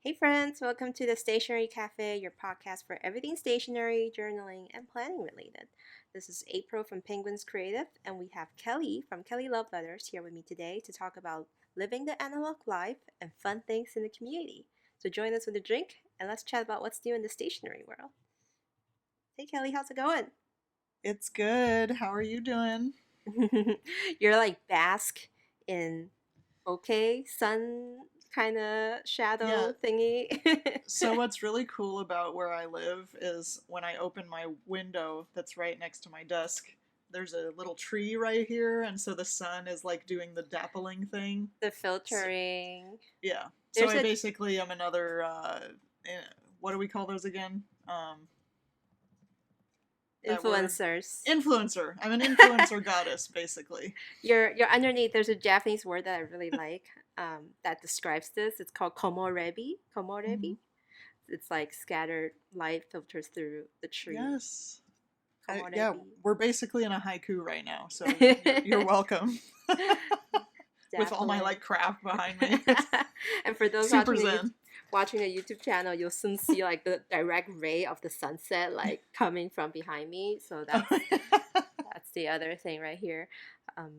Hey friends, welcome to the Stationery Cafe, your podcast for everything stationery, journaling, and planning related. This is April from Penguins Creative, and we have Kelly from Kelly Love Letters here with me today to talk about living the analog life and fun things in the community. So join us with a drink and let's chat about what's new in the stationery world. Hey Kelly, how's it going? It's good. How are you doing? You're like bask in okay sun kind of Yeah. shadow thingy. So, what's really cool about where I live is when I open my window that's right next to my desk, there's a little tree right here. And so the sun is like doing the dappling thing. The So, filtering. yeah. So, There's I a basically am another, what do we call those again? That word? influencers. Influencer. I'm an influencer goddess, basically. You're underneath. There's a Japanese word that I really like that describes this. It's called komorebi. Komorebi. Mhm. It's like scattered light filters through the tree. Yes. Yeah, Komorebi. we're basically in a haiku right now, so you're welcome. With all my Definitely. like craft behind me. It's And for those super zen. watching a YouTube channel, you'll soon see like the direct ray of the sunset like coming from behind me. So that's the other thing right here. Um,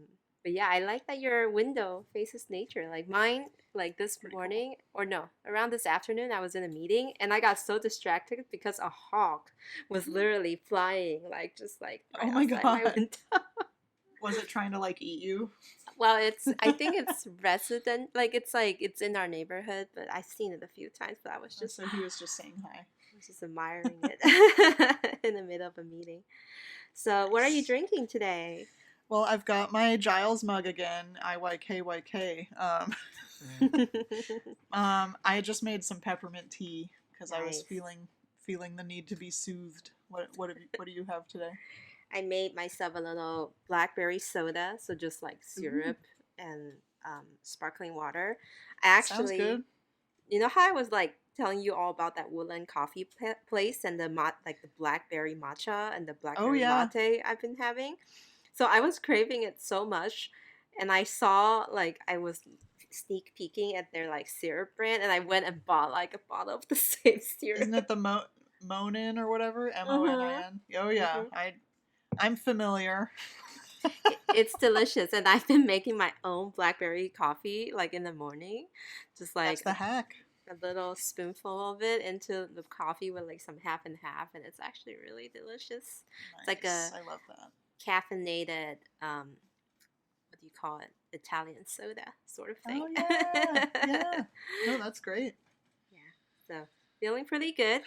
but yeah, I like that your window faces nature. Like mine, like this Pretty cool. morning, or no, around this afternoon, I was in a meeting and I got so distracted because a hawk was literally flying, like just like right Oh my outside my god. window. Was it trying to like eat you? Well, I think it's resident, like it's in our neighborhood, but I've seen it a few times, but I was just, So he was just saying hi. I was just admiring it in the middle of a meeting. So, what are you Nice. drinking today? Well, I've got my Giles mug again, IYKYK. I just made some peppermint tea because I was Nice. feeling the need to be soothed. What do you have today? I made myself a little blackberry soda, so just like Ooh, syrup and sparkling water. I sounds actually, good. you know how I was like telling you all about that Woodland coffee place and like the blackberry matcha and the Oh blackberry yeah. latte I've been having. So I was craving it so much, and I saw like I was sneak peeking at their like syrup brand, and I went and bought like a bottle of the same syrup. Isn't it the Monin or whatever? Mhm. Monin. Oh yeah. Mhm. I'm familiar. It's delicious, and I've been making my own blackberry coffee like in the morning, just That's like the hack. a little spoonful of it into the coffee with like some half and half, and it's actually really delicious. It's like Nice. a I love that. caffeinated, what do you call it? Italian soda sort of thing. Oh yeah. Yeah. No, that's great. Yeah, so feeling pretty good.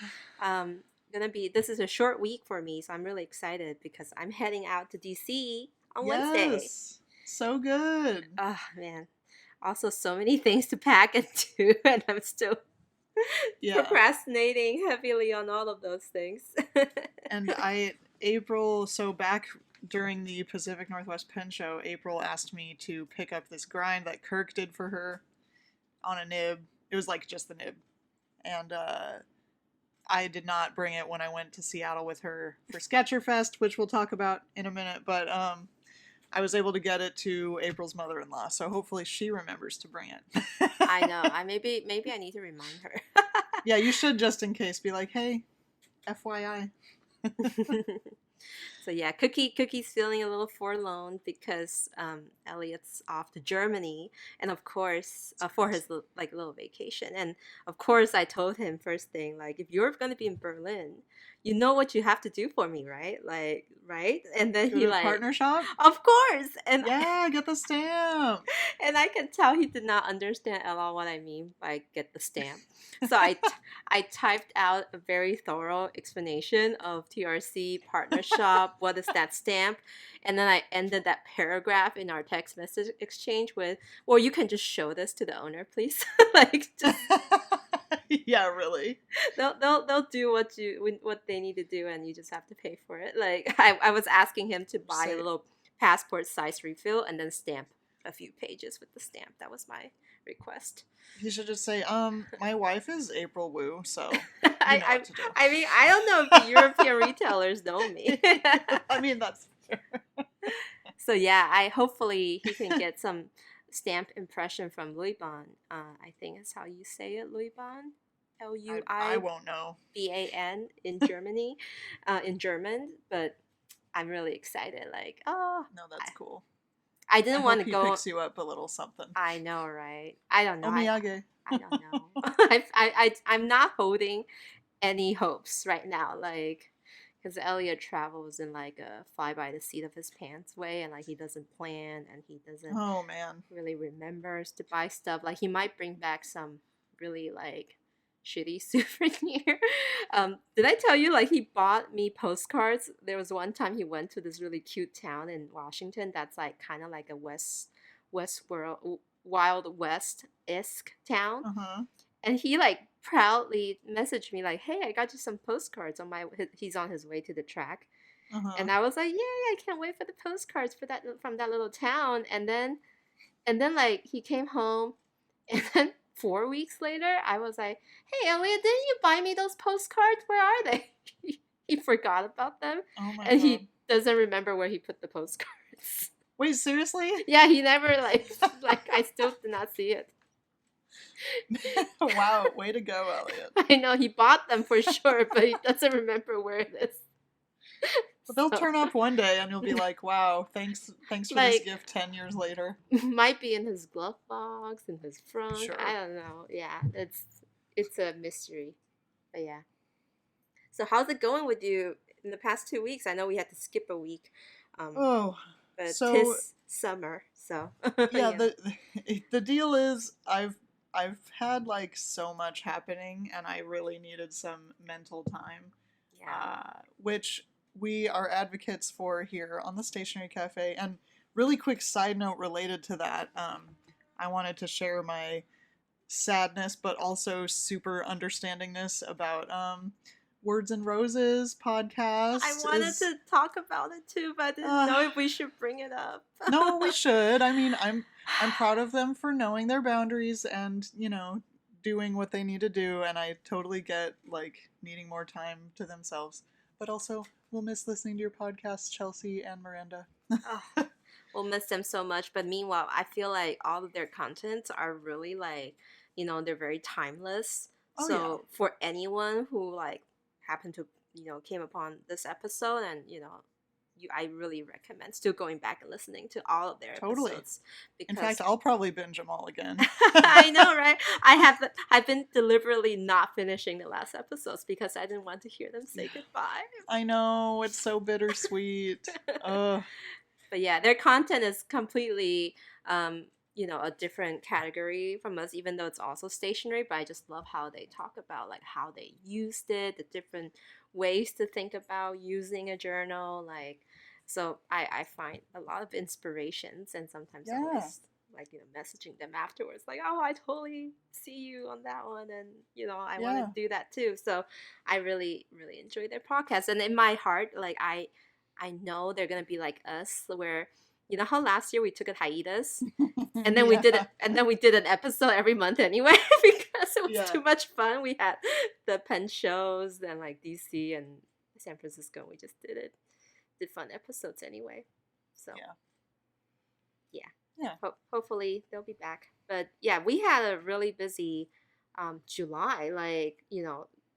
Gonna be this is a short week for me, so I'm really excited because I'm heading out to DC on Wednesday. Yes. So good. Oh man, also so many things to pack and do, and I'm still Yeah. procrastinating heavily on all of those things. And so back during the Pacific Northwest Pen Show, April asked me to pick up this grind that Kirk did for her on a nib. It was like just the nib. And I did not bring it when I went to Seattle with her for Sketcherfest, which we'll talk about in a minute. But I was able to get it to April's mother-in-law, so hopefully she remembers to bring it. I know. I maybe I need to remind her. Yeah, you should just in case be like, hey, FYI. So yeah, Cookie's feeling a little forlorn because Elliot's off to Germany, and of course for his like little vacation. And of course, I told him first thing like, if you're gonna be in Berlin, you know what you have to do for me, right? Like, right? And then Go he to a like, partner shop? of course, and Yeah, get the stamp. and I can tell he did not understand at all what I mean by get the stamp. So I typed out a very thorough explanation of TRC partner shop. What is that stamp? And then I ended that paragraph in our text message exchange with, "Well, you can just show this to the owner, please." Like just Yeah, really. they'll do what they need to do, and you just have to pay for it. Like I was asking him to buy a Say, little passport size refill and then stamp a few pages with the stamp. That was my request. he should just say, my wife is April Wu, so you I, know I what to do. I mean I don't know if the European retailers know me. I mean, that's fair. So yeah, I hopefully he can get some stamp impression from Louis Bon. I think is how you say it, Louis Bon. I won't know. Luiban in German, but I'm really excited. Like, oh, No, that's cool. I I didn't want hope to he go. picks you up a little something. I know, right? I don't know. Omiyage. I don't know. I'm not holding any hopes right now. Like, because Elliot travels in like a fly by the seat of his pants way, and like he doesn't plan and he doesn't Oh man. really remembers to buy stuff. Like he might bring back some really like shitty souvenir. Did I tell you like he bought me postcards? There was one time he went to this really cute town in Washington that's like kind of like a West world Wild West esque town, Uh-huh. and he like proudly messaged me like, "Hey, I got you some postcards on my." He's on his way to the track, Uh-huh. and I was like, "Yay! I can't wait for the postcards for that from that little town." And then like he came home, and then 4 weeks later, I was like, "Hey, Elliot, didn't you buy me those postcards? Where are they?" He forgot about them, Oh my and god. he doesn't remember where he put the postcards. Wait, seriously? Yeah, he never like I still did not see it. Wow, way to go, Elliot. I know he bought them for sure, but he doesn't remember where it is. But they'll So, turn up one day and you'll be like, wow, thanks for this like, gift 10 years later. might be in his glove box, in his front. Sure. I don't know. Yeah, it's a mystery. But yeah. So how's it going with you in the past 2 weeks? I know we had to skip a week. Oh, But so tis summer, so yeah, yeah. the deal is I've had like so much happening and I really needed some mental time, Yeah. which we are advocates for here on the Stationery Cafe. And really quick side note related to that, I wanted to share my sadness but also super understandingness about Words and Roses podcast. I wanted to talk about it too, but I didn't know if we should bring it up. No, we should. I mean, I'm proud of them for knowing their boundaries and, doing what they need to do, and I totally get like needing more time to themselves. But also, we'll miss listening to your podcast, Chelsea and Miranda. Oh, we'll miss them so much. But meanwhile, I feel like all of their contents are really like, they're very timeless. Oh, So for anyone who like happened to, came upon this episode and, I really recommend still going back and listening to all of their Totally. episodes. In fact, I'll probably binge them all again. I know, right? I've been deliberately not finishing the last episodes because I didn't want to hear them say goodbye. I know, it's so bittersweet. Ugh. But yeah, their content is completely, a different category from us, even though it's also stationery. But I just love how they talk about like how they used it, the different ways to think about using a journal. Like, so I find a lot of inspirations, and sometimes I always like messaging them afterwards, like, oh, I totally see you on that one, and I want to do that too. So I really really enjoy their podcast, and in my heart, like I know they're gonna be like us, where how last year we took a hiatus, and then we did it, and then we did an episode every month anyway because it was too much fun. We had the pen shows, then like DC and San Francisco. We just did fun episodes anyway. So yeah. Hopefully they'll be back. But yeah, we had a really busy July. Like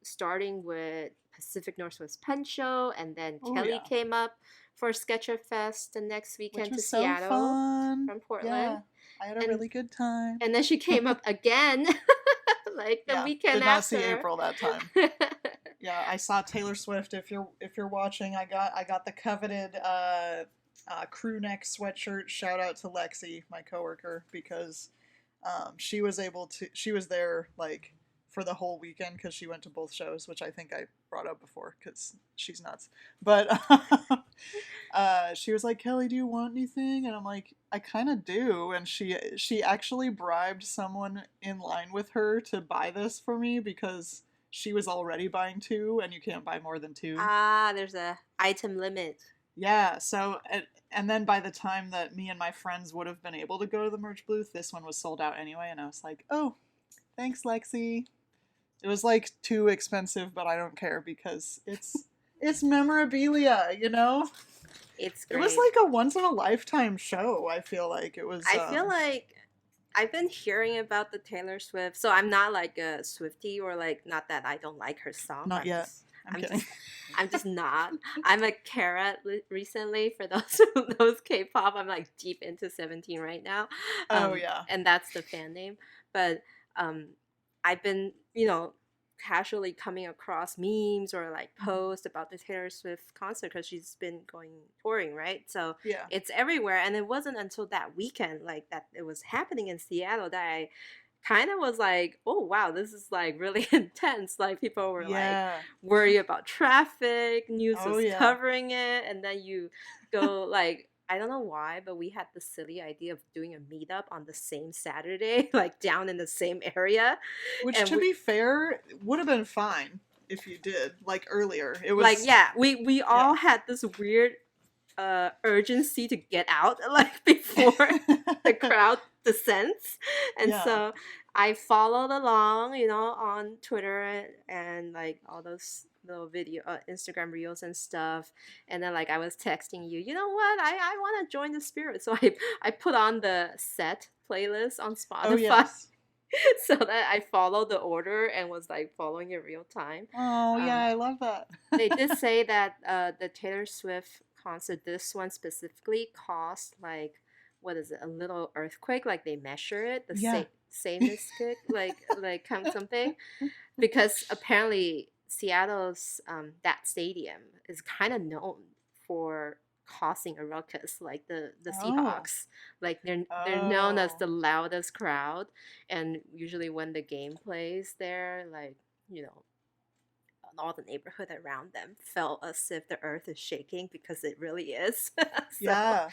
starting with Pacific Northwest Pen Show, and then Kelly came up for Sketcher Fest the next weekend to Seattle from Portland. Yeah, I had a really good time. And then she came up again, like the weekend did not after. see April that time. Yeah, I saw Taylor Swift. If you're watching, I got the coveted crew neck sweatshirt. Shout out to Lexi, my coworker, because she was there like for the whole weekend because she went to both shows, which I think I brought up before because she's nuts. But she was like, Kelly, do you want anything? And I'm like, I kind of do. And she actually bribed someone in line with her to buy this for me because she was already buying 2 and you can't buy more than 2. There's a item limit. Yeah, so, and then by the time that me and my friends would have been able to go to the merch booth, this one was sold out anyway, and I was like, oh, thanks, Lexi. It was like too expensive, but I don't care because it's memorabilia, It's great. It was like a once in a lifetime show. I feel like it was. I feel like I've been hearing about the Taylor Swift. So I'm not like a Swiftie or like not that I don't like her songs. Not yet. I'm I'm kidding. just I'm just not. I'm a carrot recently for those those K-pop. I'm like deep into 17 right now. Oh yeah. And that's the fan name. But um I've been, casually coming across memes or like posts about the Taylor Swift concert because she's been going touring, right? So Yeah. it's everywhere. And it wasn't until that weekend, like that it was happening in Seattle, that I kind of was like, oh wow, this is like really intense. Like people were like Yeah. worried about traffic, news Oh was yeah. covering it, and then you go like, I don't know why, but we had the silly idea of doing a meetup on the same Saturday, like down in the same area. Which, And to be fair, would have been fine if you did, like, earlier. It like, was... yeah, we all Yeah. had this weird urgency to get out like before the crowd descends. And Yeah. so I followed along, on Twitter and like all those little video Instagram reels and stuff. And then like I was texting you, you know what, I want to join the spirit. So I put on the set playlist on Spotify. Oh, yes. So that I followed the order and was like following it real time. Oh, yeah, I love that. They did say that the Taylor Swift concert, this one specifically, caused like, what is it, a little earthquake? Like they measure it, the Yeah. seismic, like kind of something, because apparently Seattle's that stadium is kind of known for causing a ruckus, like the Oh. Seahawks. Like they're known as Oh. the loudest crowd, and usually when the game plays there, like all the neighborhood around them felt as if the earth is shaking because it really is. Yeah.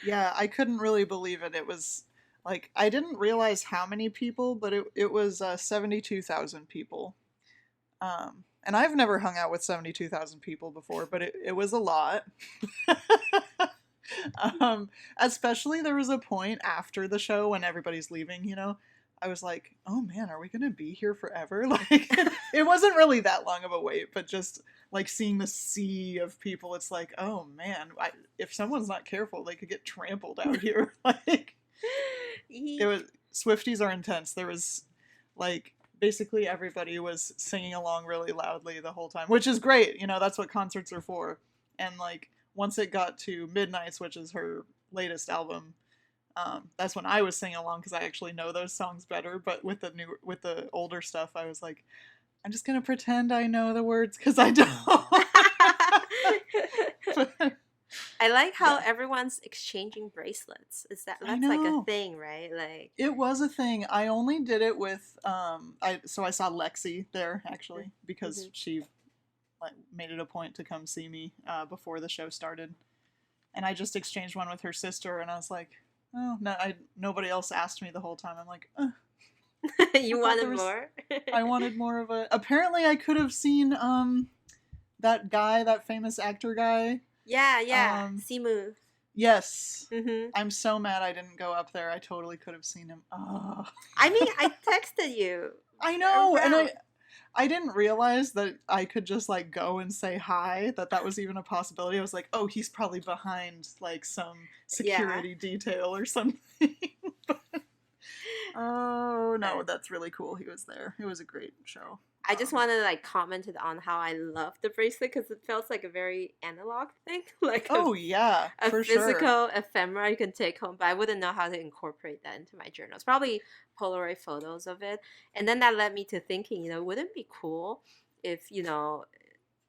Yeah, I couldn't really believe it. It was, like, I didn't realize how many people, but it was 72,000 people. And I've never hung out with 72,000 people before, but it was a lot. Especially there was a point after the show when everybody's leaving, I was like, oh man, are we gonna be here forever? Like, it wasn't really that long of a wait, but just like seeing the sea of people, it's like, oh man, if someone's not careful, they could get trampled out here. Like, it was... Swifties are intense. There was like basically everybody was singing along really loudly the whole time, which is great. That's what concerts are for. And like once it got to Midnights, which is her latest album, that's when I was singing along because I actually know those songs better. But with the older stuff, I was like, I'm just gonna pretend I know the words because I don't. I like how Yeah. everyone's exchanging bracelets. That's like a know. thing, right? Like It was a thing. I only did it with I saw Lexi there actually because she like made it a point to come see me before the show started, and I just exchanged one with her sister, and I was like, oh no, nobody else asked me the whole time. I'm like, you I thought wanted more. I wanted more of a... Apparently, I could have seen that guy, that famous actor guy. Yeah, Simu. Yes. Mm-hmm. I'm so mad I didn't go up there. I totally could have seen him. Oh. I mean, I texted you. I know, and around. I didn't realize that I could just like go and say hi, that was even a possibility. I was like, oh, he's probably behind like some security detail or something. Oh no, that's really cool. He was there. It was a great show. I just wanted to like comment on how I love the bracelet because it feels like a very analog thing, like yeah, a for physical ephemera you can take home. But I wouldn't know how to incorporate that into my journals. Probably Polaroid photos of it, and then that led me to thinking, wouldn't it be cool if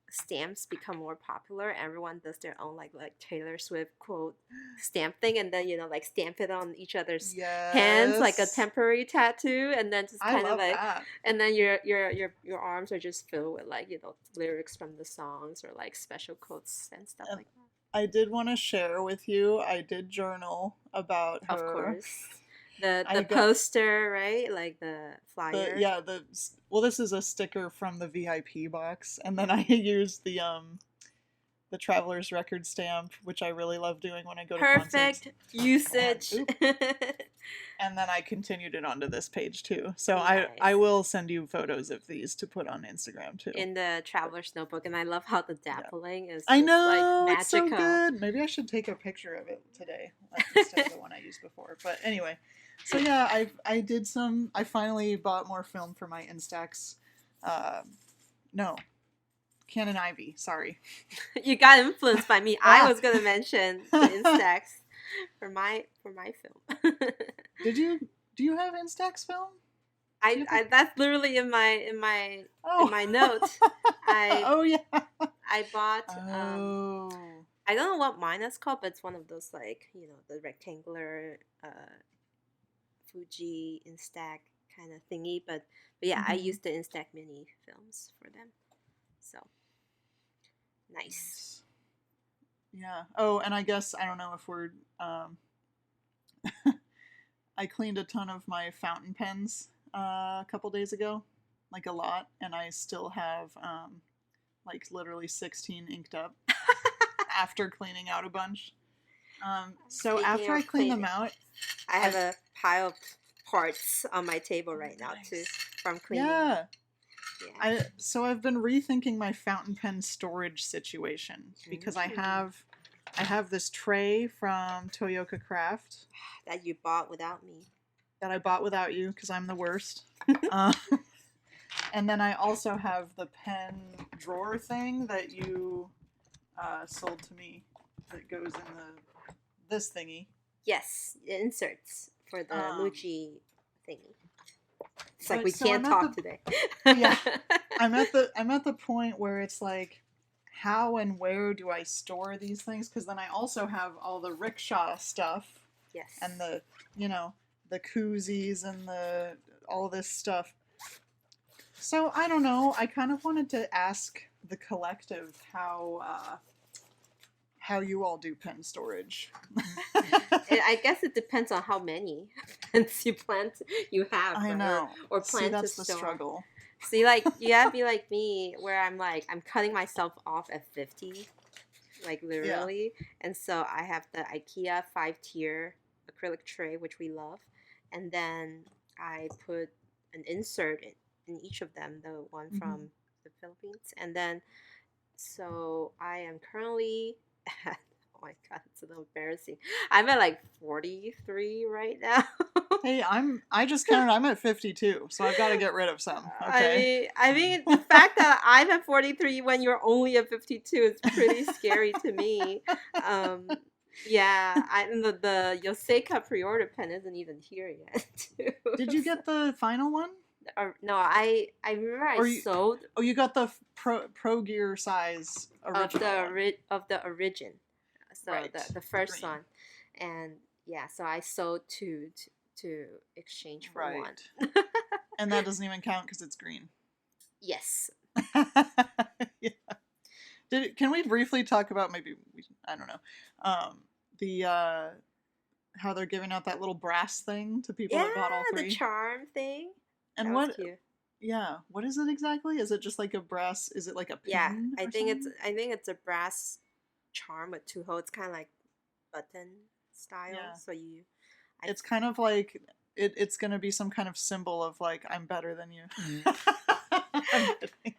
stamps become more popular? Everyone does their own like Taylor Swift quote stamp thing, and then like stamp it on each other's hands like a temporary tattoo, and then just kind of like that. And then your arms are just filled with like lyrics from the songs or like special quotes and stuff like that. I did want to share with you, I did journal about her. Of course. The poster, right? Like the flyer. Well, this is a sticker from the VIP box, and then I used the the Traveler's Record stamp, which I really love doing when I go to concerts. Perfect usage. And then I continued it onto this page too. So Nice. I will send you photos of these to put on Instagram too. In the Traveler's Notebook, and I love how the dappling is just I know, like it's so magical. good. Maybe I should take a picture of it today instead of the one I used before. But anyway, so yeah, I finally bought more film for my Instax. No, Canon Ivy. Sorry. You got influenced by me. I was gonna mention the Instax for my film. Do you have Instax film? I that's literally in my notes. Oh yeah. I bought Oh. I don't know what mine is called, but it's one of those like, the rectangular Fuji Instax kind of thingy, but yeah, I use the Instax mini films for them. So nice. Yeah. Oh, and I guess I don't know if we're I cleaned a ton of my fountain pens a couple days ago, like a lot, and I still have like literally 16 inked up after cleaning out a bunch. So after I clean them out, I have a pile of parts on my table right now too from cleaning. Yeah. So I've been rethinking my fountain pen storage situation because I have this tray from Toyoka Craft that you bought without me. That I bought without you because I'm the worst. And then I also have the pen drawer thing that you sold to me that goes in this thingy. Yes, inserts for the Muji thingy. It's like we so can't talk today. Yeah, I'm at the point where it's like, how and where do I store these things? Because then I also have all the rickshaw stuff. Yes. And the the koozies and all this stuff. So I don't know. I kind of wanted to ask the collective how you all do pen storage. I guess it depends on how many pens you have. I know. Or plan that's to the store. struggle. See, like, you gotta be like me, where I'm cutting myself off at 50, like literally. Yeah. And so I have the IKEA 5-tier acrylic tray, which we love, and then I put an insert in each of them, the one from the Philippines, and then so I am currently at, oh my god, it's a little embarrassing. I'm at like 43 right now. Hey, I just counted. I'm at 52, so I've got to get rid of some. Okay. I mean, the fact that I'm at 43 when you're only at 52 is pretty scary to me. Yeah, the Yoseika pre-order pen isn't even here yet. Too. Did you get the final one? No, I remember sold. Oh, you got the Pro Gear size original of the origin. So right. the first one, and yeah, so I sold two to exchange for one. And that doesn't even count because it's green. Yes. Yeah. Can we briefly talk about I don't know, the how they're giving out that little brass thing to people that bought all three? The charm thing. And what? Cute. Yeah, what is it exactly? Is it just like a brass? Is it like a pin? Yeah, I think it's a brass charm with 2 holes, kind of like button style. Yeah. So it's kind of like it's gonna be some kind of symbol of like, I'm better than you. I'm kidding.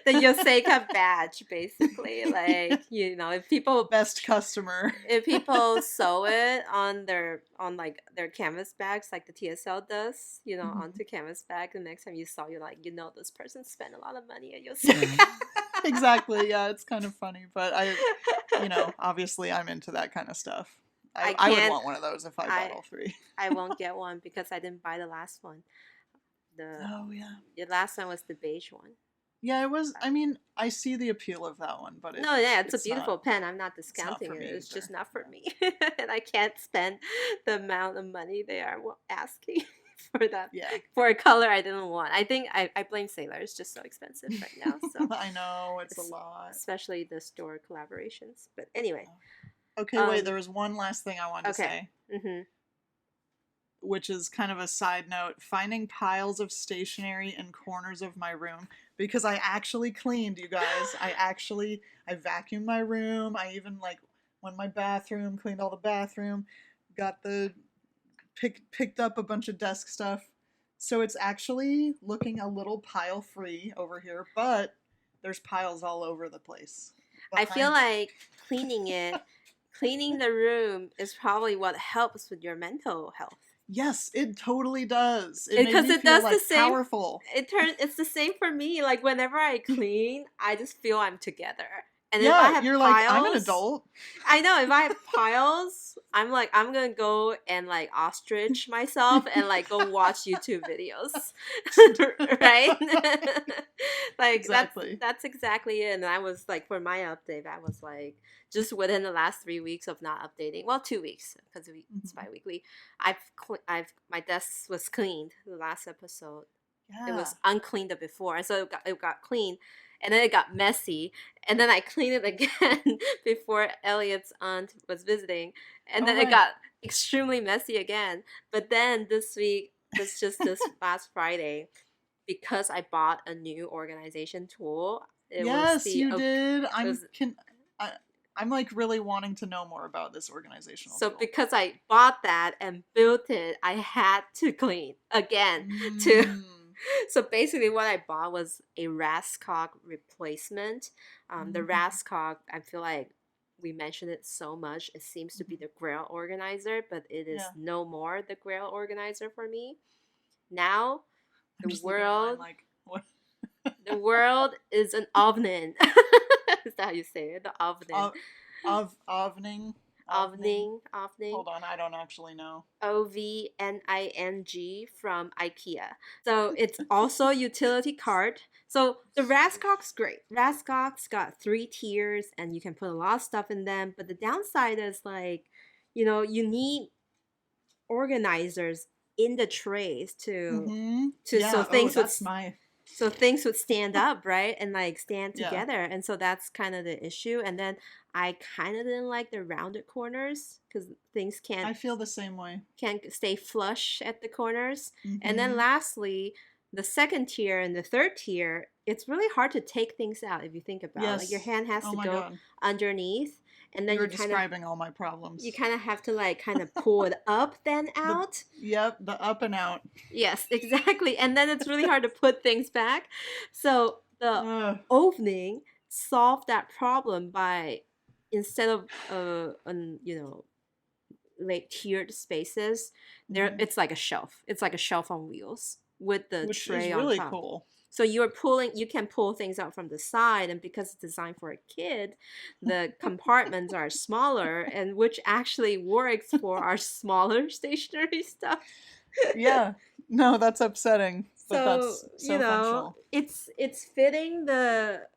The Yoseika badge, basically. Like, if people best customer. If people sew it on their canvas bags, like the TSL does, onto canvas bag, the next time you saw, you're like, this person spent a lot of money at Yoseika. Exactly. Yeah, it's kind of funny, but obviously I'm into that kind of stuff. I would want one of those if I bought all three. I won't get one because I didn't buy the last one. The last one was the beige one. Yeah, it was. I mean, I see the appeal of that one, but it's a beautiful pen. I'm not discounting it. It's just not for me, and I can't spend the amount of money they are asking for that. Yeah. For a color I didn't want. I think I blame Sailor. It's just so expensive right now. So I know it's a lot, especially the store collaborations. But anyway. Okay, wait. There was one last thing I wanted to say. which is kind of a side note, finding piles of stationery in corners of my room because I actually cleaned, you guys. I vacuumed my room. I even like went my bathroom, cleaned all the bathroom, got the picked up a bunch of desk stuff. So it's actually looking a little pile free over here, but there's piles all over the place. I feel Behind me. like cleaning the room is probably what helps with your mental health. Yes, it totally does. It made Because me it feel does the like same. powerful. It's the same for me. Like whenever I clean, I just feel I'm together. And if I Yeah, have you're like, I'm an piles, adult. I know if I have piles, I'm like I'm gonna go and like ostrich myself and like go watch YouTube videos, right? Like Exactly. that's exactly it. And I was like, for my update, I was like, just within the last 3 weeks of not updating, well, 2 weeks because it's Mhm. bi-weekly. I've my desk was cleaned the last episode. It Yeah. was uncleaned before, and so it got clean, and then it got messy, and then I cleaned it again before Elliot's aunt was visiting, and Oh, then it right. got extremely messy again. But then this week, this past Friday, because I bought a new organization tool. It was Yes, the you did. it was I, I'm like really wanting to know more about this organizational so tool. because I bought that and built it, I had to clean again to Mm. so basically what I bought was a Rascock replacement. The Mhm. Rascock, I feel like we mentioned it so much, it seems to be Mhm. the grail organizer, but it is Yeah. no more the grail organizer for me. Now I'm the just looking at mine world like, what? the world is an oven. Is that how you say it? The oven. Of, ovning. Ovning. Hold on, I don't actually know. OVNING from IKEA. So it's also utility cart. So the Rascock's great. Rascock's got 3 tiers and you can put a lot of stuff in them. But the downside is like, you need organizers in the trays Mm-hmm. to Yeah. Oh, that's my. so things would stand up, right? And like stand Yeah. together. And so that's kind of the issue. And then I kind of didn't like the rounded corners because things I feel the same way. can't stay flush at the corners. And then Mm-hmm. lastly, the second tier and the third tier, it's really hard to take things out if you think about it. Like your Yes. hand has Oh to my go God. underneath and then You're describing all my you problems. kind of have to like kind of pull it up then The out. Yep, the up and out. Yes, exactly. And then it's really hard to put things back. So the Ugh. opening solved that problem by instead of like tiered spaces, there Mhm. it's like a shelf. It's like a shelf on wheels with the Which is tray on really top. cool. So you can pull things out from the side, and because it's designed for a kid, the compartments are smaller, and which actually works for our smaller stationery stuff. Yeah. No, that's upsetting, but So that's so functional. it's fitting the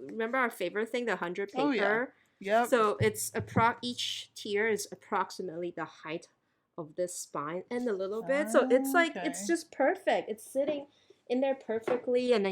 remember our favorite thing, the 100 Oh yeah. paper. Yep. So each tier is approximately the height of this spine and a little bit. So it's like it's Okay. just perfect. It's sitting in there perfectly, and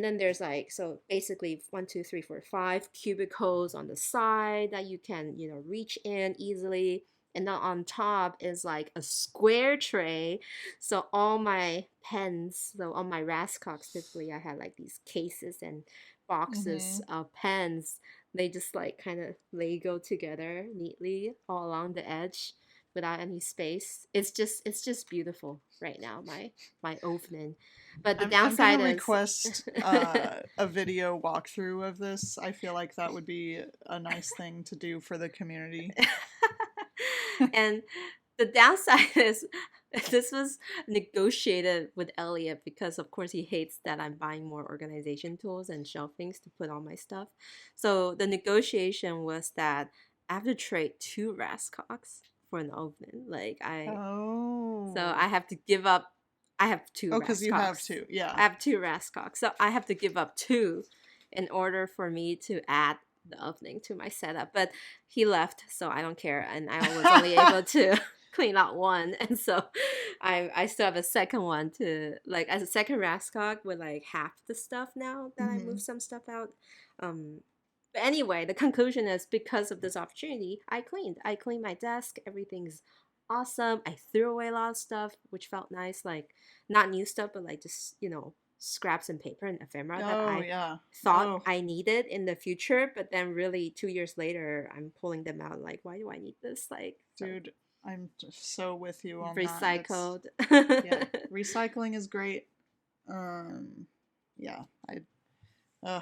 then there's like so basically 1, 2, 3, 4, 5 cubicles on the side that you can reach in easily, and then on top is like a square tray. So all my pens, so on my Rascocks, typically I had like these cases and boxes Mhm. of pens. They just like kind of Lego together neatly all along the edge without any space. It's just beautiful right now, my opening. But the I'm gonna downside is request a video walkthrough of this. I feel like that would be a nice thing to do for the community. and the downside is this was negotiated with Elliot because of course he hates that I'm buying more organization tools and shelf things to put all my stuff. So the negotiation was that I have to trade 2 Rascocks for an oven. So Oh. I have to give up. I have two Oh, because you have Rascocks. to. Yeah. I have 2 Rascocks. So I have to give up two in order for me to add the opening to my setup. But he left, so I don't care. And I was only able to clean out one. And so I still have a second one to, like, as a second Rascock with, like, half the stuff now that I moved Mhm. some stuff out. But anyway, the conclusion is because of this opportunity, I cleaned. I cleaned my desk. Everything's awesome. I threw away a lot of stuff, which felt nice, like not new stuff, but like just, scraps and paper and ephemera that Oh I yeah. thought Oh, I needed in the future, but then really 2 years later, I'm pulling them out like, why do I need this? Like, so dude, I'm just so with you on that. It's recycled. yeah, recycling is great. Um, yeah, uh,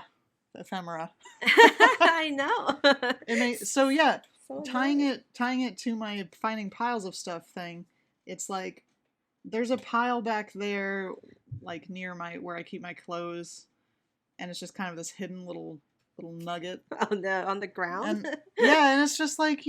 ephemera. I know. So yeah, So tying annoying. it to my finding piles of stuff thing. It's like there's a pile back there, like near my where I keep my clothes, and it's just kind of this hidden little nugget. On the ground. And yeah, and it's just like,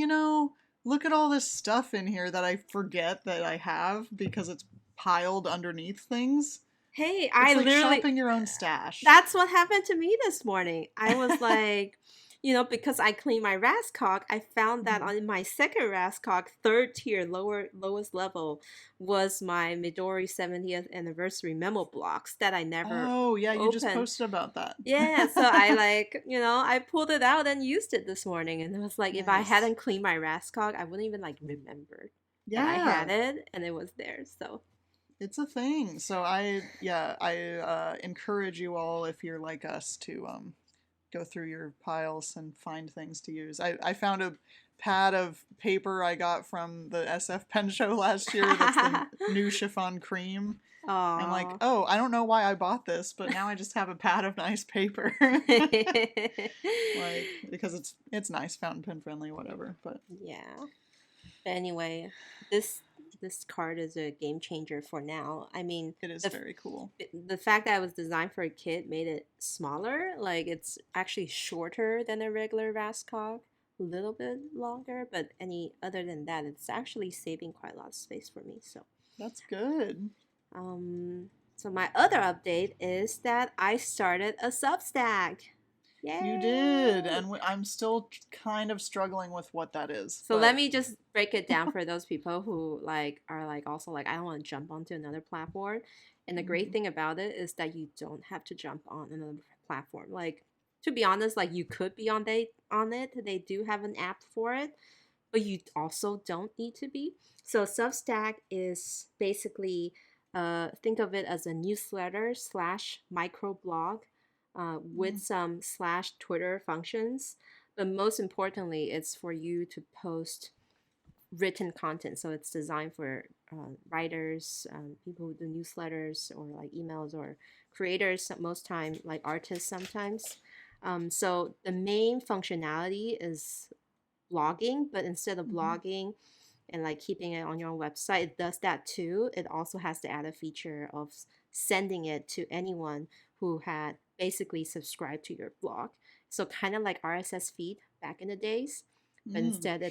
look at all this stuff in here that I forget that I have because it's piled underneath things. Hey, It's I like literally shopping your own stash. that's what happened to me this morning. I was like, because I cleaned my Rascock, I found that Mhm. on my second Rascock, third tier, lowest level, was my Midori 70th anniversary memo blocks that I never Oh, yeah, you just opened. posted about that. Yeah, so I like, I pulled it out and used it this morning, and it was like if I Nice. hadn't cleaned my Rascock, I wouldn't even like remember that I had Yeah, it and it was there. So it's a thing. So I encourage you all, if you're like us, to go through your piles and find things to use. I found a pad of paper I got from the SF Pen Show last year. That's the new chiffon cream. I'm like, Aw. oh, I don't know why I bought this, but now I just have a pad of nice paper. Like, because it's nice, fountain pen friendly, whatever. But Yeah. But anyway, this card is a game changer for now. I mean, it is the very cool. the fact that it was designed for a kid made it smaller. Like it's actually shorter than a regular Rascog, a little bit longer, but any other than that, it's actually saving quite a lot of space for me. So, That's good. um, so my other update is that I started a Substack. You did, Yay! and I'm still kind of struggling with what that is, So let but me just break it down for those people who like are like also like I don't want to jump onto another platform. And the great mhm, thing about it is that you don't have to jump on another platform. Like to be honest, like you could be on it. They do have an app for it, but you also don't need to be. So Substack is basically think of it as a newsletter slash microblog with mm, some slash Twitter functions. But most importantly, it's for you to post written content. So it's designed for writers, people who do newsletters or like emails or creators, most time like artists sometimes. So the main functionality is blogging, but instead of mhm, blogging and like keeping it on your own website, it does that too. It also has the added feature of sending it to anyone who had basically subscribed to your blog. So kind of like RSS feed back in the days, but mm. instead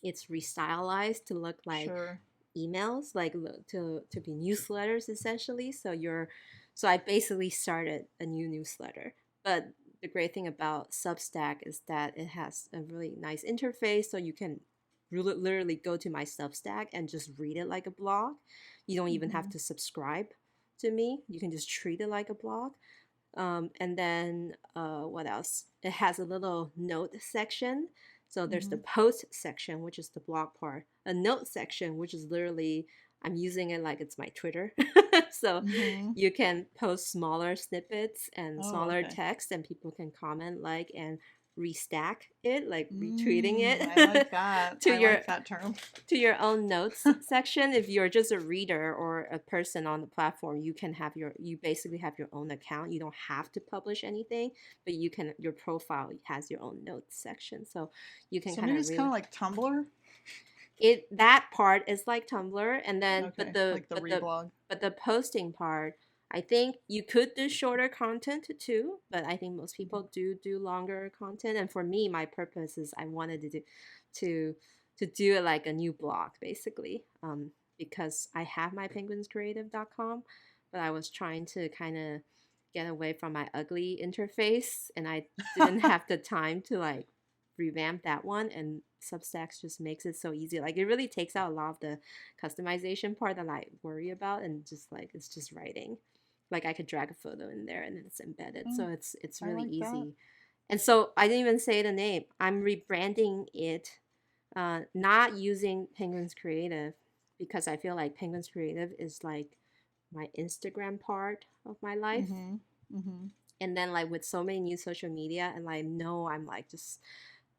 it's restylized to look like Sure. emails, like to be newsletters essentially. So I basically started a new newsletter. But the great thing about Substack is that it has a really nice interface, so you can really literally go to my Substack and just read it like a blog. You don't even have Mhm, to subscribe to me. You can just treat it like a blog. And then what else? It has a little note section. So there's the mhm, post section, which is the blog part, a note section, which is literally, I'm using it like it's my Twitter. So mhm. you can post smaller snippets and Oh, smaller okay. text, and people can comment, like, and restack it, like retweeting it I like that. to I your like that term. own notes section. If you're just a reader or a person on the platform, you basically have your own account. You don't have to publish anything, but your profile has your own notes section, so you can So kind maybe of it's kind really of like Tumblr. it that part is like Tumblr, and then Okay, like the reblog. but the posting part, I think you could do shorter content too, but I think most Mhm, people do longer content. And for me, my purpose is I wanted to to do it like a new blog basically, because I have my penguinscreative.com, but I was trying to kind of get away from my ugly interface, and I didn't have the time to like revamp that one, and Substacks just makes it so easy. Like it really takes out a lot of the customization part that I worry about, and just like it's just writing. Like I could drag a photo in there and it's embedded. Oh, So it's I really like that. easy. And so I didn't even say the name. I'm rebranding it Not using Penguin's Creative because I feel like Penguin's Creative is like my Instagram part of my life. Mm-hmm. Mm-hmm. And then like with so many new social media, and like no, I'm like just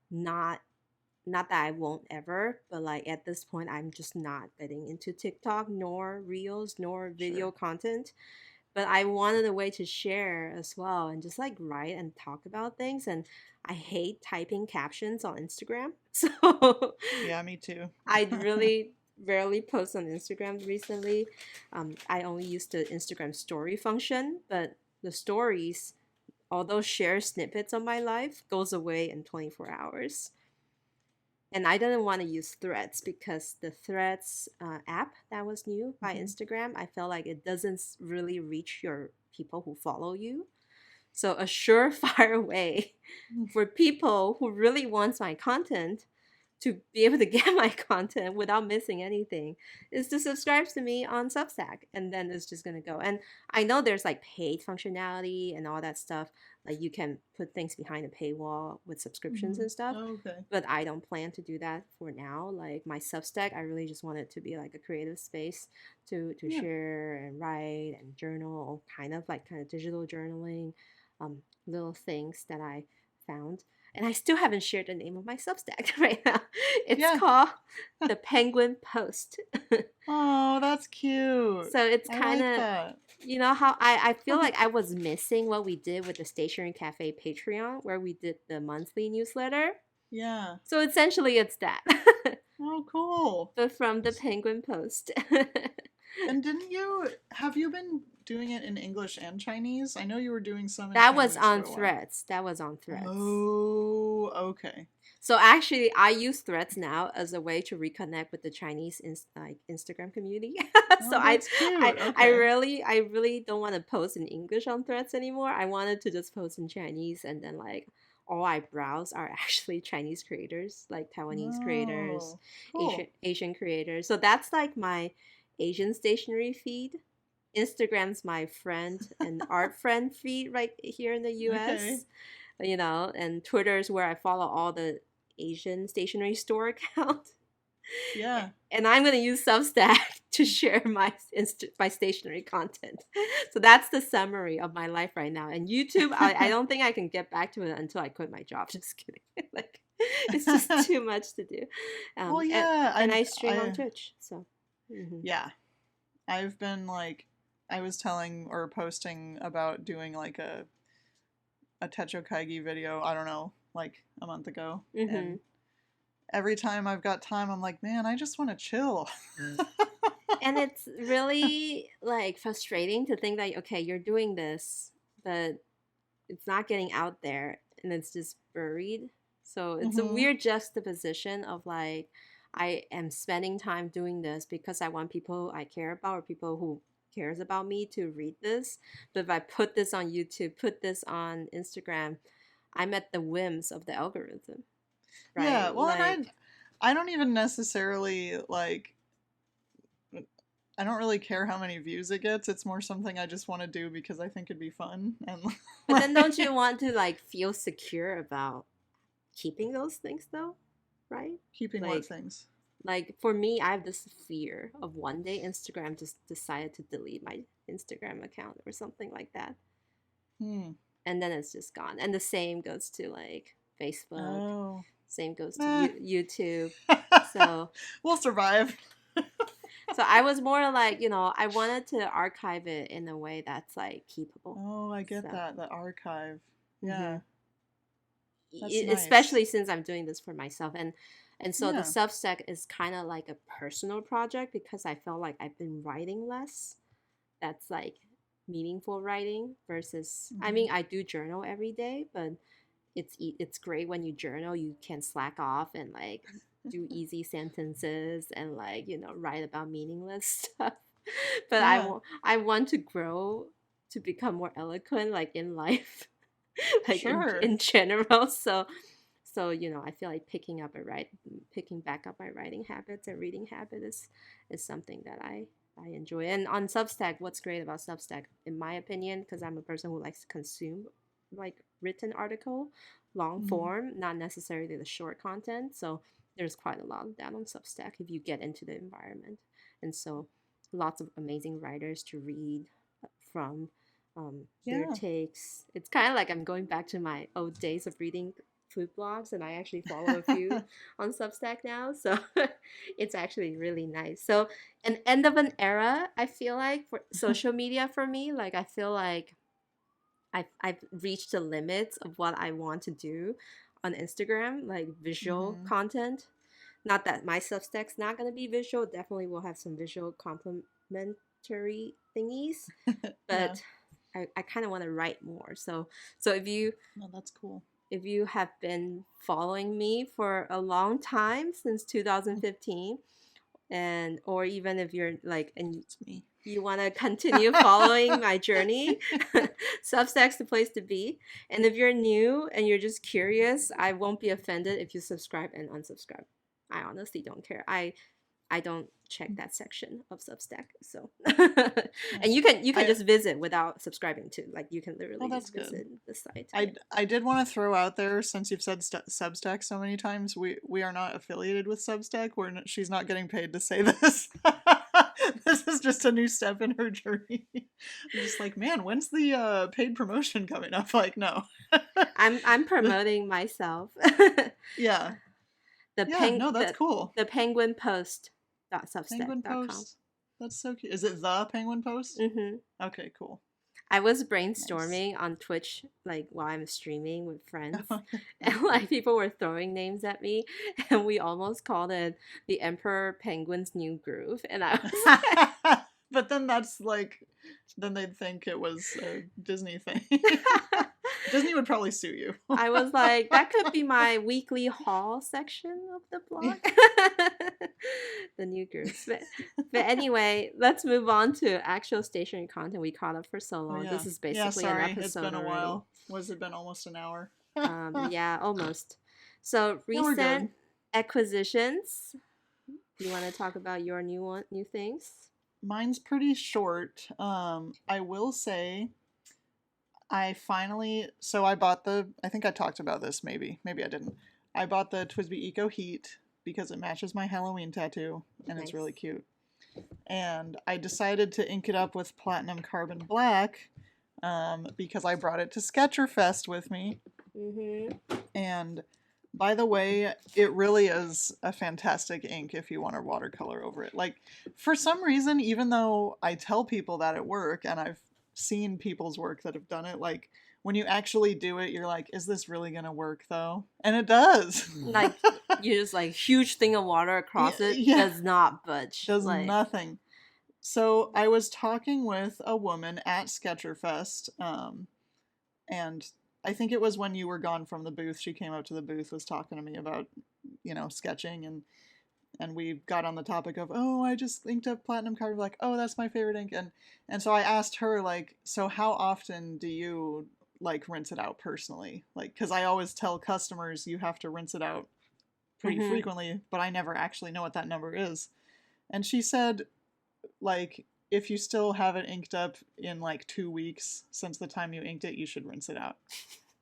not not that I won't ever, but like at this point, I'm just not getting into TikTok nor Reels nor Sure. video content. But I wanted a way to share as well and just like write and talk about things. And I hate typing captions on Instagram. So Yeah, me too. I really rarely post on Instagram recently. I only use the Instagram story function, but the stories, although share snippets of my life, goes away in 24 hours. And I didn't want to use Threads because the Threads app that was new by Mm-hmm. Instagram, I felt like it doesn't really reach your people who follow you. So a surefire way for people who really wants my content to be able to get my content without missing anything is to subscribe to me on Substack, and then it's just gonna go. And I know there's like paid functionality and all that stuff, like you can put things behind a paywall with subscriptions Mm-hmm. and stuff, Oh, okay. but I don't plan to do that for now. Like my Substack, I really just want it to be like a creative space to Yeah. share and write and journal, kind of digital journaling, little things that I found. And I still haven't shared the name of my Substack right now. It's Yeah. called The Penguin Post. Oh, that's cute. So it's I kind like of, that. you know, how I feel like I was missing what we did with the Stationery Cafe Patreon, where we did the monthly newsletter. Yeah. So essentially, it's that, Oh, cool. but from the Penguin Post. And have you been doing it in English and Chinese? I know you were doing some in That was Chinese for on a while. Threads. That was on Threads. Oh, okay. So actually, I use Threads now as a way to reconnect with the Chinese like Instagram community. So Oh, that's cute. Okay. I really don't want to post in English on Threads anymore. I wanted to just post in Chinese, and then like all I browse are actually Chinese creators, like Taiwanese creators, Oh, cool. Asian creators. So that's like my Asian stationery feed. Instagram's my friend and art friend feed right here in the Okay. US, you know, and Twitter's where I follow all the Asian stationery store account. Yeah. And I'm going to use Substack to share my stationery content. So that's the summary of my life right now. And YouTube, I don't think I can get back to it until I quit my job. Just kidding. Like it's just too much to do. Well, yeah. And I stream on Twitch. So Yeah. I've been like, I was telling or posting about doing like a Techo Kaigi video, I don't know, like a month ago. mm-hmm. And every time I've got time, I'm like, man, I just want to chill. And it's really like frustrating to think that okay, you're doing this, but it's not getting out there and it's just buried. So it's a Mm-hmm. weird juxtaposition of like I am spending time doing this because I want people I care about or people who cares about me to read this. But if I put this on YouTube, put this on Instagram, I'm at the whims of the algorithm, Yeah, right? well, Like I don't even necessarily like I don't really care how many views it gets. It's more something I just want to do because I think it'd be fun and but then don't like you want to like feel secure about keeping those things though, right? keeping what Like things. for me, I have this fear of one day Instagram just decided to delete my Instagram account or something like that, Hmm. and then it's just gone. And the same goes to like Facebook. Oh. Same goes to Eh. YouTube. So We'll survive. so I was more like, you know, I wanted to archive it in a way that's like keepable. Oh, I get So that. The archive. hmm Yeah, that's nice. especially since I'm doing this for myself, and so the Yeah. Substack is kind of like a personal project because I felt like I've been writing less. That's like meaningful writing versus I Hmm. mean I do journal every day, but it's great when you journal you can slack off and like do easy sentences and like you know write about meaningless stuff. But Yeah. I want to grow to become more eloquent like in life, like Sure. in general. So you know I feel like picking back up my writing habits and reading habit is something that I enjoy. And on Substack, what's great about Substack, in my opinion, because I'm a person who likes to consume like written article, long Hmm. form, not necessarily the short content. So there's quite a lot of that on Substack if you get into the environment. And so lots of amazing writers to read from, their Yeah. takes. It's kind of like I'm going back to my old days of reading food blogs, and I actually follow a few on Substack now. So it's actually really nice. So an end of an era, I feel like, for social media for me. Like I feel like I've reached the limits of what I want to do on Instagram, like visual Hmm. content. Not that my Substack's not gonna be visual. Definitely will have some visual complementary thingies, Yeah. but I kind of want to write more. So Oh, that's cool. if you have been following me for a long time since 2015, and or even if you're like and It's me. you want to continue following my journey, Substack's the place to be. And if you're new and you're just curious, I won't be offended if you subscribe and unsubscribe. I honestly don't care. I don't check that section of Substack. So and you can I just visit without subscribing to. Like you can Oh, literally that's just good. visit the site. Yeah. I did want to throw out there, since you've said Substack so many times, we are not affiliated with Substack. She's not getting paid to say this. This is just a new step in her journey. I'm just like, man, when's the paid promotion coming up? Like, no. I'm promoting myself. Yeah. the Yeah, peng no, that's the cool. the penguin post dot Penguin substack.com. Post. That's so cute. Is it the Penguin Post? Mm-hmm. Okay, cool. I was Nice. brainstorming on Twitch, like while I'm streaming with friends, and like people were throwing names at me, and we almost called it the Emperor Penguin's New Groove, and I was But then that's like, then they'd think it was a Disney thing. Disney would probably sue you. I was like, that could be my weekly haul section of the blog. The new groups. But anyway, let's move on to actual stationery content. We caught up for so Oh long. yeah. This is Yeah, basically an sorry. It's episode been a already. while. Was it been almost an hour? Yeah, almost. So Yeah, we're good. recent acquisitions. Do you want to talk about your new things? Mine's pretty short. I will say I bought I think I talked about this, maybe I didn't. I bought the Twisby Eco Heat because it matches my Halloween tattoo and it's Nice. really cute. And I decided to ink it up with Platinum Carbon Black, because I brought it to Sketcherfest with me. Mm-hmm. And by the way, it really is a fantastic ink if you want to watercolor over it. Like, for some reason, even though I tell people that at work and I've seen people's work that have done it, like, when you actually do it, you're like, is this really going to work though? And it does. Like you just like huge thing of water across it Yeah, does not budge. does Like nothing. So I was talking with a woman at Sketcherfest, and I think it was when you were gone from the booth. She came up to the booth, was talking to me about, sketching, and we got on the topic of, oh, I just inked up Platinum Carbon, like, oh, that's my favorite ink, and so I asked her, like, so how often do you like rinse it out personally? Like, because I always tell customers you have to rinse it out pretty mm-hmm. frequently, but I never actually know what that number is. And she said, like, if you still have it inked up in like 2 weeks since the time you inked it, you should rinse it out.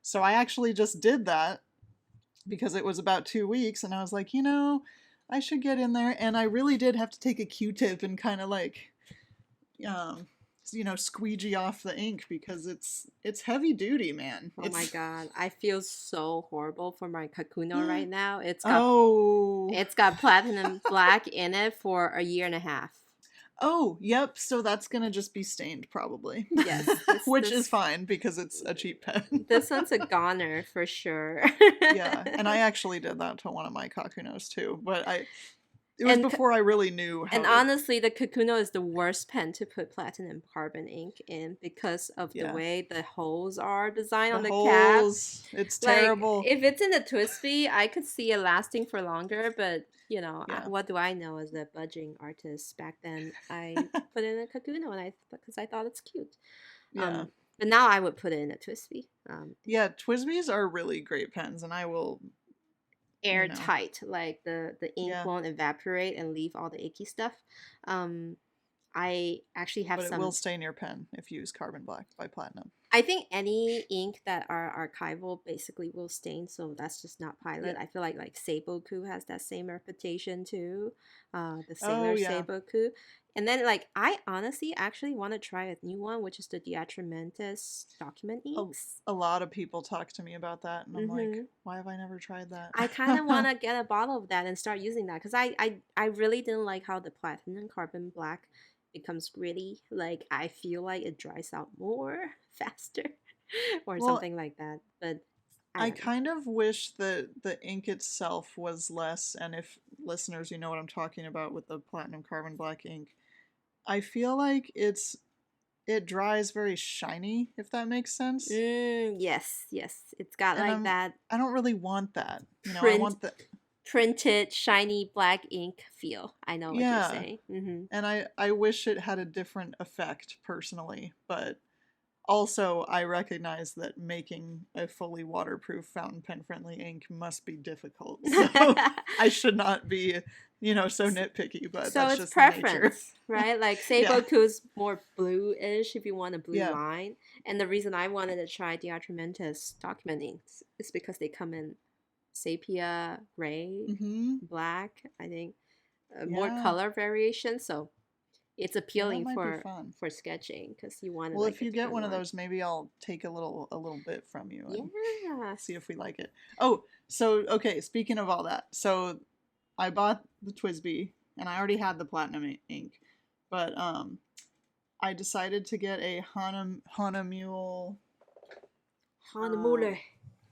So I actually just did that because it was about 2 weeks, and I was like, I should get in there. And I really did have to take a Q-tip and kind of like, squeegee off the ink because it's heavy duty, man. Oh my god, I feel so horrible for my Kakuno right now. Oh. It's got platinum black in it for a year and a half. Oh, yep. So that's gonna just be stained, probably. Yes, Which is fine because it's a cheap pen. This one's a goner for sure. Yeah, and I actually did that to one of my Kakunos too, but it was before I really knew how. And honestly, the Kakuno is the worst pen to put platinum carbon ink in because of the way the holes are designed on the cap. It's terrible. If it's in the Twisby, I could see it lasting for longer, but what do I know as a budging artist? Back then, I put it in a Kakuno because I thought it's cute. Yeah. But now I would put it in a Twisby. Yeah, Twisbys are really great pens, and I will airtight, like the ink won't evaporate and leave all the icky stuff. I actually have But it some. will stain your pen if you use Carbon Black by Platinum. I think any ink that are archival basically will stain, so that's just not Pilot. Yeah. I feel like Seiboku has that same reputation too, the Oh Sailor yeah. Seiboku. And then like I honestly actually want to try a new one, which is the Diatramentis document A, inks. a lot of people talk to me about that, and I'm like, Mm-hmm. why have I never tried that? I kind of want to get a bottle of that and start using that because I really didn't like how the platinum carbon black becomes gritty. Like I feel like it dries out more faster or Well, something like that. But I I don't know. kind of wish that the ink itself was less, and if listeners, you know what I'm talking about with the Platinum Carbon Black ink, I feel like it dries very shiny, if that makes sense. Yes, yes. It's got And like that I don't really want that. You know, I print want the printed shiny black ink feel. I know what you're yeah. saying. Mm-hmm. And I wish it had a different effect personally, but also I recognize that making a fully waterproof fountain pen friendly ink must be difficult. So I should not be, you know, so nitpicky, but So that's it's just the nature. preference, right? Like Yeah. Seiboku's more blue-ish if you want a blue Yeah. line. And the reason I wanted to try Diatramentis document inks is because they come in sepia, gray, Mhm. black, I think, more Yeah. color variation. So it's Well, that appealing might be fun. for sketching because you want to Well, like if a you get different one of one. those, maybe I'll take a little bit from you and see Yes. if we like it. Oh, so okay, speaking of all that. So I bought the Twisby and I already had the platinum ink. But I decided to get a Hana Mule. Hanamule.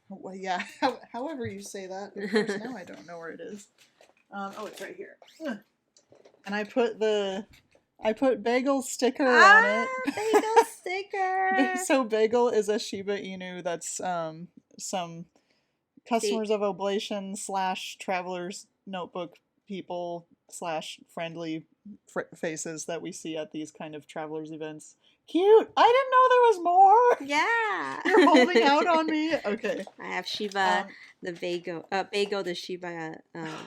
Well, yeah, however you say that. Of course, now I don't know where it is. Oh, it's right here. Ugh. And I put Bagel sticker on it. Bagel sticker. So Bagel is a Shiba Inu that's some See, customers of Oblation / travelers notebook people / friendly faces that we see at these kind of travelers events. Cute. I didn't know there was more. yeah. You're holding out on me. Okay. I have Shiba, the Bagel the Shiba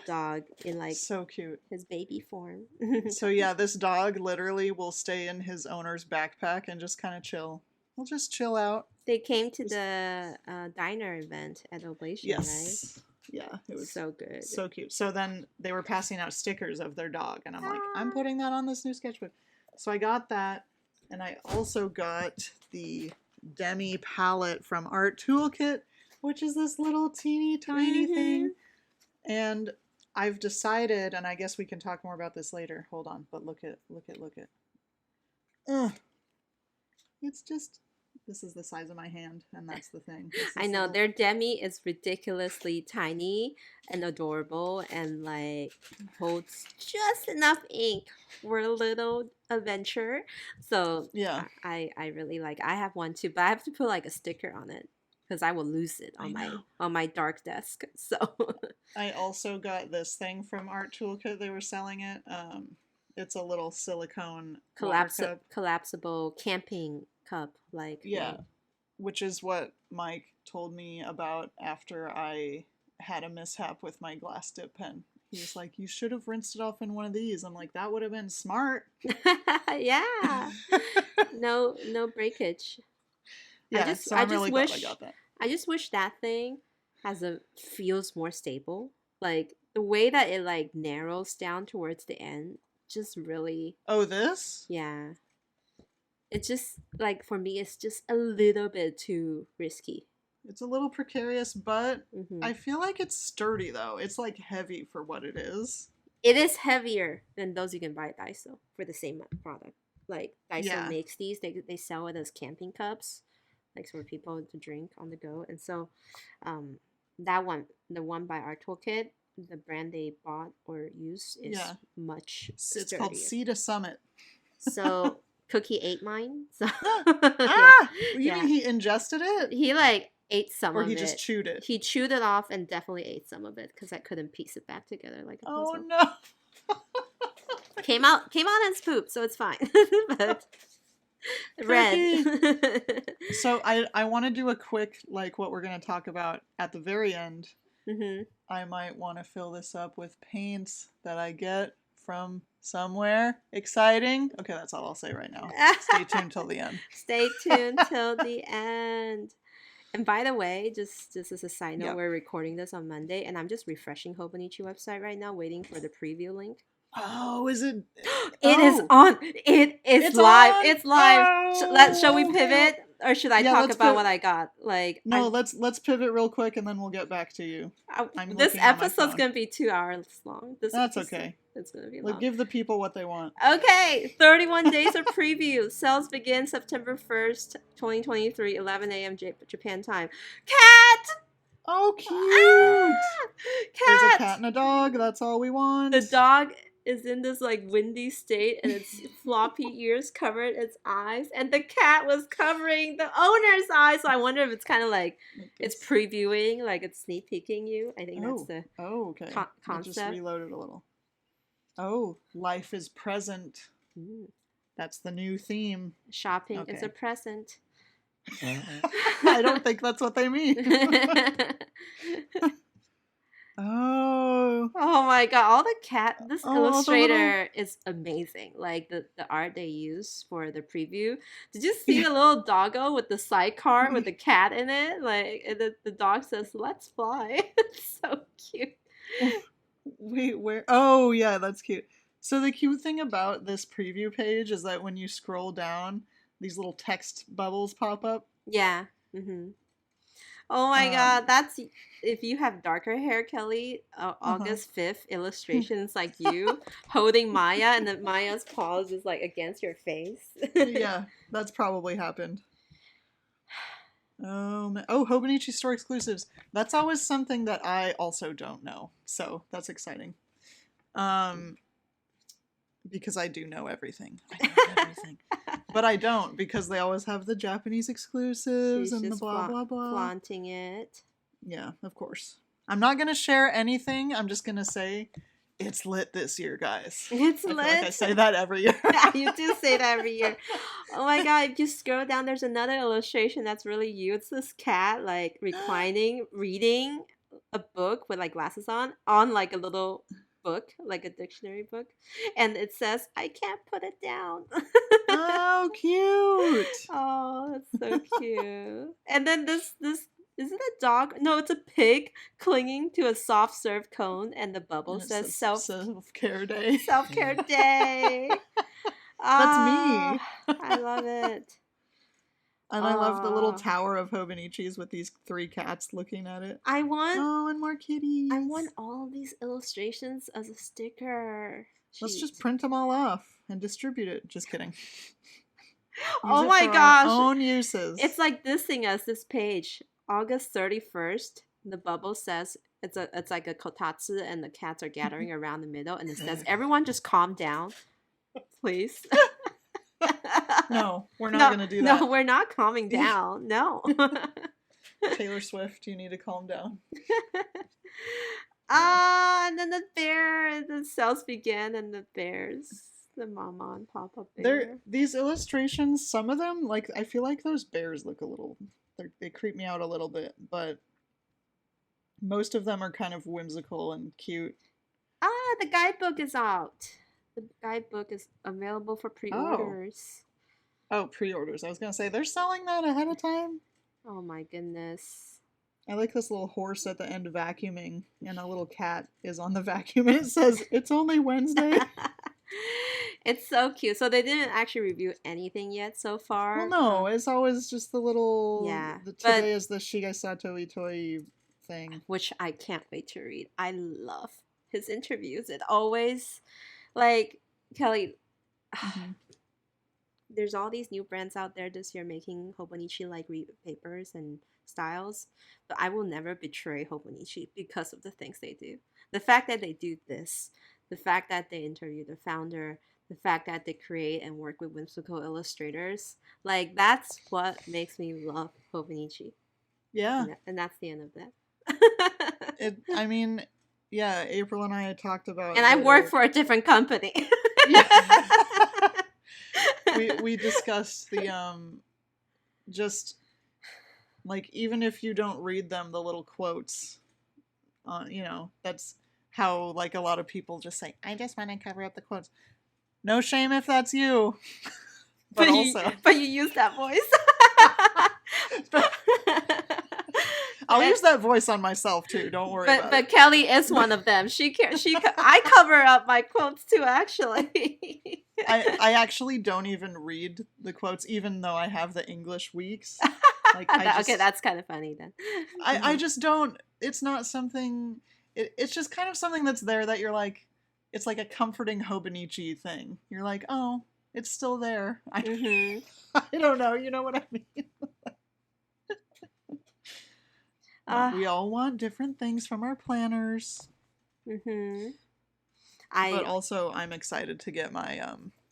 dog in like So cute. his baby form. So yeah, this dog literally will stay in his owner's backpack and just kind of chill. He'll just chill out. They came to the diner event at Oblation, right? Yes. Yeah, it was So good. so cute. So then they were passing out stickers of their dog, and I'm like, I'm putting that on this new sketchbook. So I got that, and I also got the Demi palette from Art Toolkit, which is this little teeny tiny thing. And I've decided, and I guess we can talk more about this later. Hold on, but look at. Ugh. It's just. This is the size of my hand, and that's the thing. I know their Demi is ridiculously tiny and adorable, and like holds just enough ink for a little adventure. So yeah, I really like. I have one too, but I have to put like a sticker on it because I will lose it on my dark desk. So I also got this thing from Art Toolkit. They were selling it. It's a little silicone water cup. collapsible camping cup, like Yeah, which is what Mike told me about after I had a mishap with my glass dip pen. He was like, "You should have rinsed it off in one of these." I'm like, "That would have been smart." yeah, no breakage. Yeah, so I'm really glad I got that. I just wish that thing feels more stable. Like the way that it like narrows down towards the end, just really. Oh, this? Yeah. It's just like for me, it's just a little bit too risky. It's a little precarious, but Mm-hmm. I feel like it's sturdy though. It's like heavy for what it is. It is heavier than those you can buy at Daiso for the same product. Like Daiso makes these, they sell it as camping cups, like for people to drink on the go. And so, that one, the one by Art Toolkit, the brand they bought or used is much sturdier. It's called Sea to Summit. So Cookie ate mine. So You mean he ingested it? He like ate some of it. Or he just chewed it? He chewed it off and definitely ate some of it because I couldn't piece it back together like a puzzle. Oh no. Came out as poop, so it's fine. But red. So I want to do a quick, like what we're going to talk about at the very end. Mm-hmm. I might want to fill this up with paints that I get from somewhere exciting. Okay, that's all I'll say right now. Stay tuned till the end. Stay tuned till the end. And by the way, just as a side note, Yeah. we're recording this on Monday, and I'm just refreshing Hobonichi website right now, waiting for the preview link. Oh, is it? It is on. It is It's live. on? It's live. Shall we Oh, pivot, or should I Yeah, talk let's about pivot. what I got? Like, No, let's pivot real quick and then we'll get back to you. I'm this looking at my episode's phone. gonna be 2 hours long. That's okay. It's gonna be Like, long. give the people what they want. Okay, 31 days of preview. Sales begin September 1st, 2023, 11 a.m. Japan time. Cat! Oh, cute! Ah! There's a Cat! cat and a dog. That's all we want. The dog is in this like windy state, and its floppy ears covered its eyes, and the cat was covering the owner's eyes. So I wonder if it's kind of like it's previewing, like it's sneak peeking you. I think that's the okay. It concept. just reloaded a little. Oh, life is present. That's the new theme. Shopping is a present. I don't think that's what they mean. Oh my god, all the cat, this illustrator little... is amazing. Like the art they use for the preview. Did you see the little doggo with the sidecar with the cat in it? Like the dog says, "Let's fly." It's so cute. Wait, where? Oh yeah, that's cute. So the cute thing about this preview page is that when you scroll down, these little text bubbles pop up. Yeah. Oh my god, that's if you have darker hair, Kelly. August 5th illustrations like you holding Maya, and then Maya's paws is like against your face. Yeah, that's probably happened. Hobonichi store exclusives. That's always something that I also don't know, so that's exciting. Because I do know everything. I know everything. But I don't, because they always have the Japanese exclusives and the blah, blah, blah. Flaunting it. Yeah, of course. I'm not going to share anything. I'm just going to say it's lit this year, guys. It's lit. Like I say that every year. You do say that every year. Oh my god, if you scroll down, there's another illustration that's really you. It's this cat, like, reclining, reading a book with, like, glasses on like, a little book, like a dictionary book, and it says, "I can't put it down." Oh, cute! Oh, that's so cute. And then this is it a dog? No, it's a pig clinging to a soft serve cone, and the bubble says self-care day. Self-care day. That's me. I love it. And I love the little tower of Hobonichis with these 3 cats looking at it. I want... Oh, and more kitties. I want all of these illustrations as a sticker sheet. Let's just print them all off and distribute it. Just kidding. Oh my gosh. Our own uses. It's like this thing as this page. August 31st, the bubble says, it's like a kotatsu, and the cats are gathering around the middle, and it says, "Everyone just calm down, please." No, we're not going to do that. No, we're not calming down. No. Taylor Swift, you need to calm down. And then the sales begin, and the bears, the mama and papa bear. These illustrations, some of them, like, I feel like those bears look a little, they creep me out a little bit, but most of them are kind of whimsical and cute. The guidebook is out. The guidebook is available for pre-orders. Oh, pre-orders. I was going to say, they're selling that ahead of time? Oh my goodness. I like this little horse at the end vacuuming, and a little cat is on the vacuum, and it says, "It's only Wednesday." It's so cute. So they didn't actually review anything yet so far. Well, no, it's always just the little... Yeah. Today is the Shigesato Itoi thing. Which I can't wait to read. I love his interviews. It always... Like, Kelly... There's all these new brands out there this year making Hobonichi like papers and styles, but I will never betray Hobonichi because of the things they do. The fact that they do this, the fact that they interview the founder, the fact that they create and work with whimsical illustrators, like, that's what makes me love Hobonichi. Yeah. And that's the end of that. I mean, yeah, April and I had talked about... And I work for a different company. we discussed the just like, even if you don't read them, the little quotes, that's how like a lot of people just say, I just want to cover up the quotes. No shame if that's you. But also, but you use that voice. I'll use that voice on myself too. Don't worry about but it. Kelly is one of them. I cover up my quotes too, actually. I actually don't even read the quotes, even though I have the English weeks. Like, Okay, that's kind of funny then. I just don't. It's not something. It's just kind of something that's there that you're like. It's like a comforting Hobonichi thing. You're like, oh, it's still there. I don't know. You know what I mean? We all want different things from our planners. But also, I'm excited to get my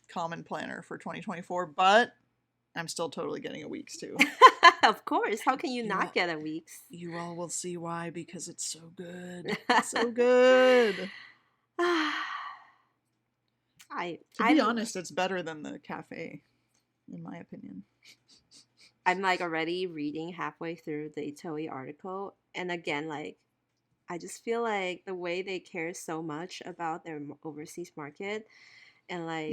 common planner for 2024. But I'm still totally getting a weeks too. Of course. How can you not get a weeks? You all will see why, because it's so good. It's so good. To be honest, it's better than the cafe, in my opinion. I'm like already reading halfway through the Italy article, and again, like I just feel like the way they care so much about their overseas market, and like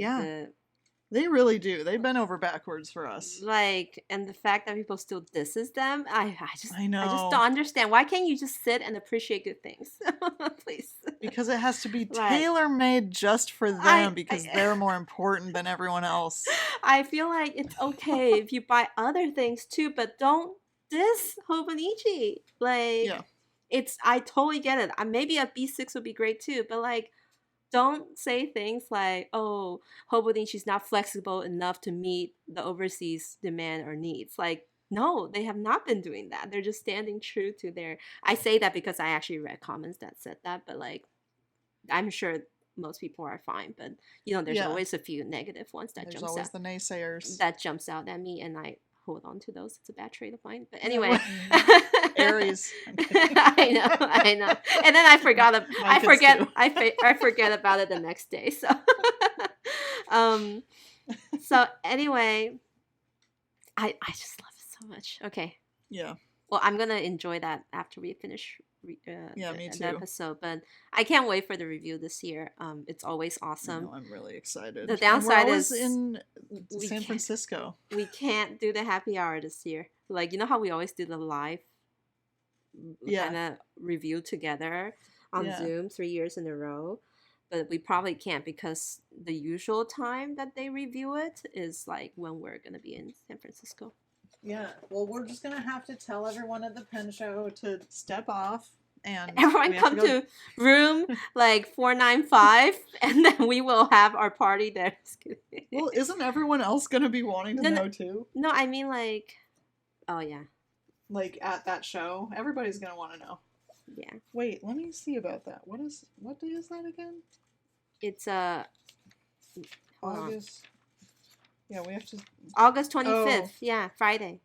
they really do. They've been over backwards for us. Like, and the fact that people still disses them, I just know. I just don't understand. Why can't you just sit and appreciate good things, please? Because it has to be tailor-made just for them, because they're more important than everyone else. I feel like it's okay if you buy other things too, but don't diss Hobonichi. Like, I totally get it. Maybe a B6 would be great too, but like, don't say things like, oh, Hobonichi's not flexible enough to meet the overseas demand or needs. Like, no, they have not been doing that. They're just standing true to their... I say that because I actually read comments that said that, but like, I'm sure most people are fine. But, you know, there's always a few negative ones that there's jumps always out. the naysayers. That jumps out at me, and I hold on to those. It's a bad trait of mine. But anyway. Aries. I know. And then I forget about it the next day. So so anyway, I just love it so much. Okay. Yeah. Well, I'm gonna enjoy that after we finish me too. the episode, but I can't wait for the review this year. It's always awesome. I'm really excited. The downside is in San Francisco. We can't do the happy hour this year. Like, you know how we always do the live kind of review together on Zoom 3 years in a row, but we probably can't because the usual time that they review it is like when we're gonna be in San Francisco. Yeah, well, we're just gonna have to tell everyone at the pen show to step off, and everyone come to room like 495, and then we will have our party there. Well, isn't everyone else gonna be wanting to know too? No, I mean like, oh yeah. Like at that show, everybody's gonna want to know. Yeah. Wait, let me see about that. What day is that again? It's August. Yeah, we have to. August 25th. Oh. Yeah, Friday.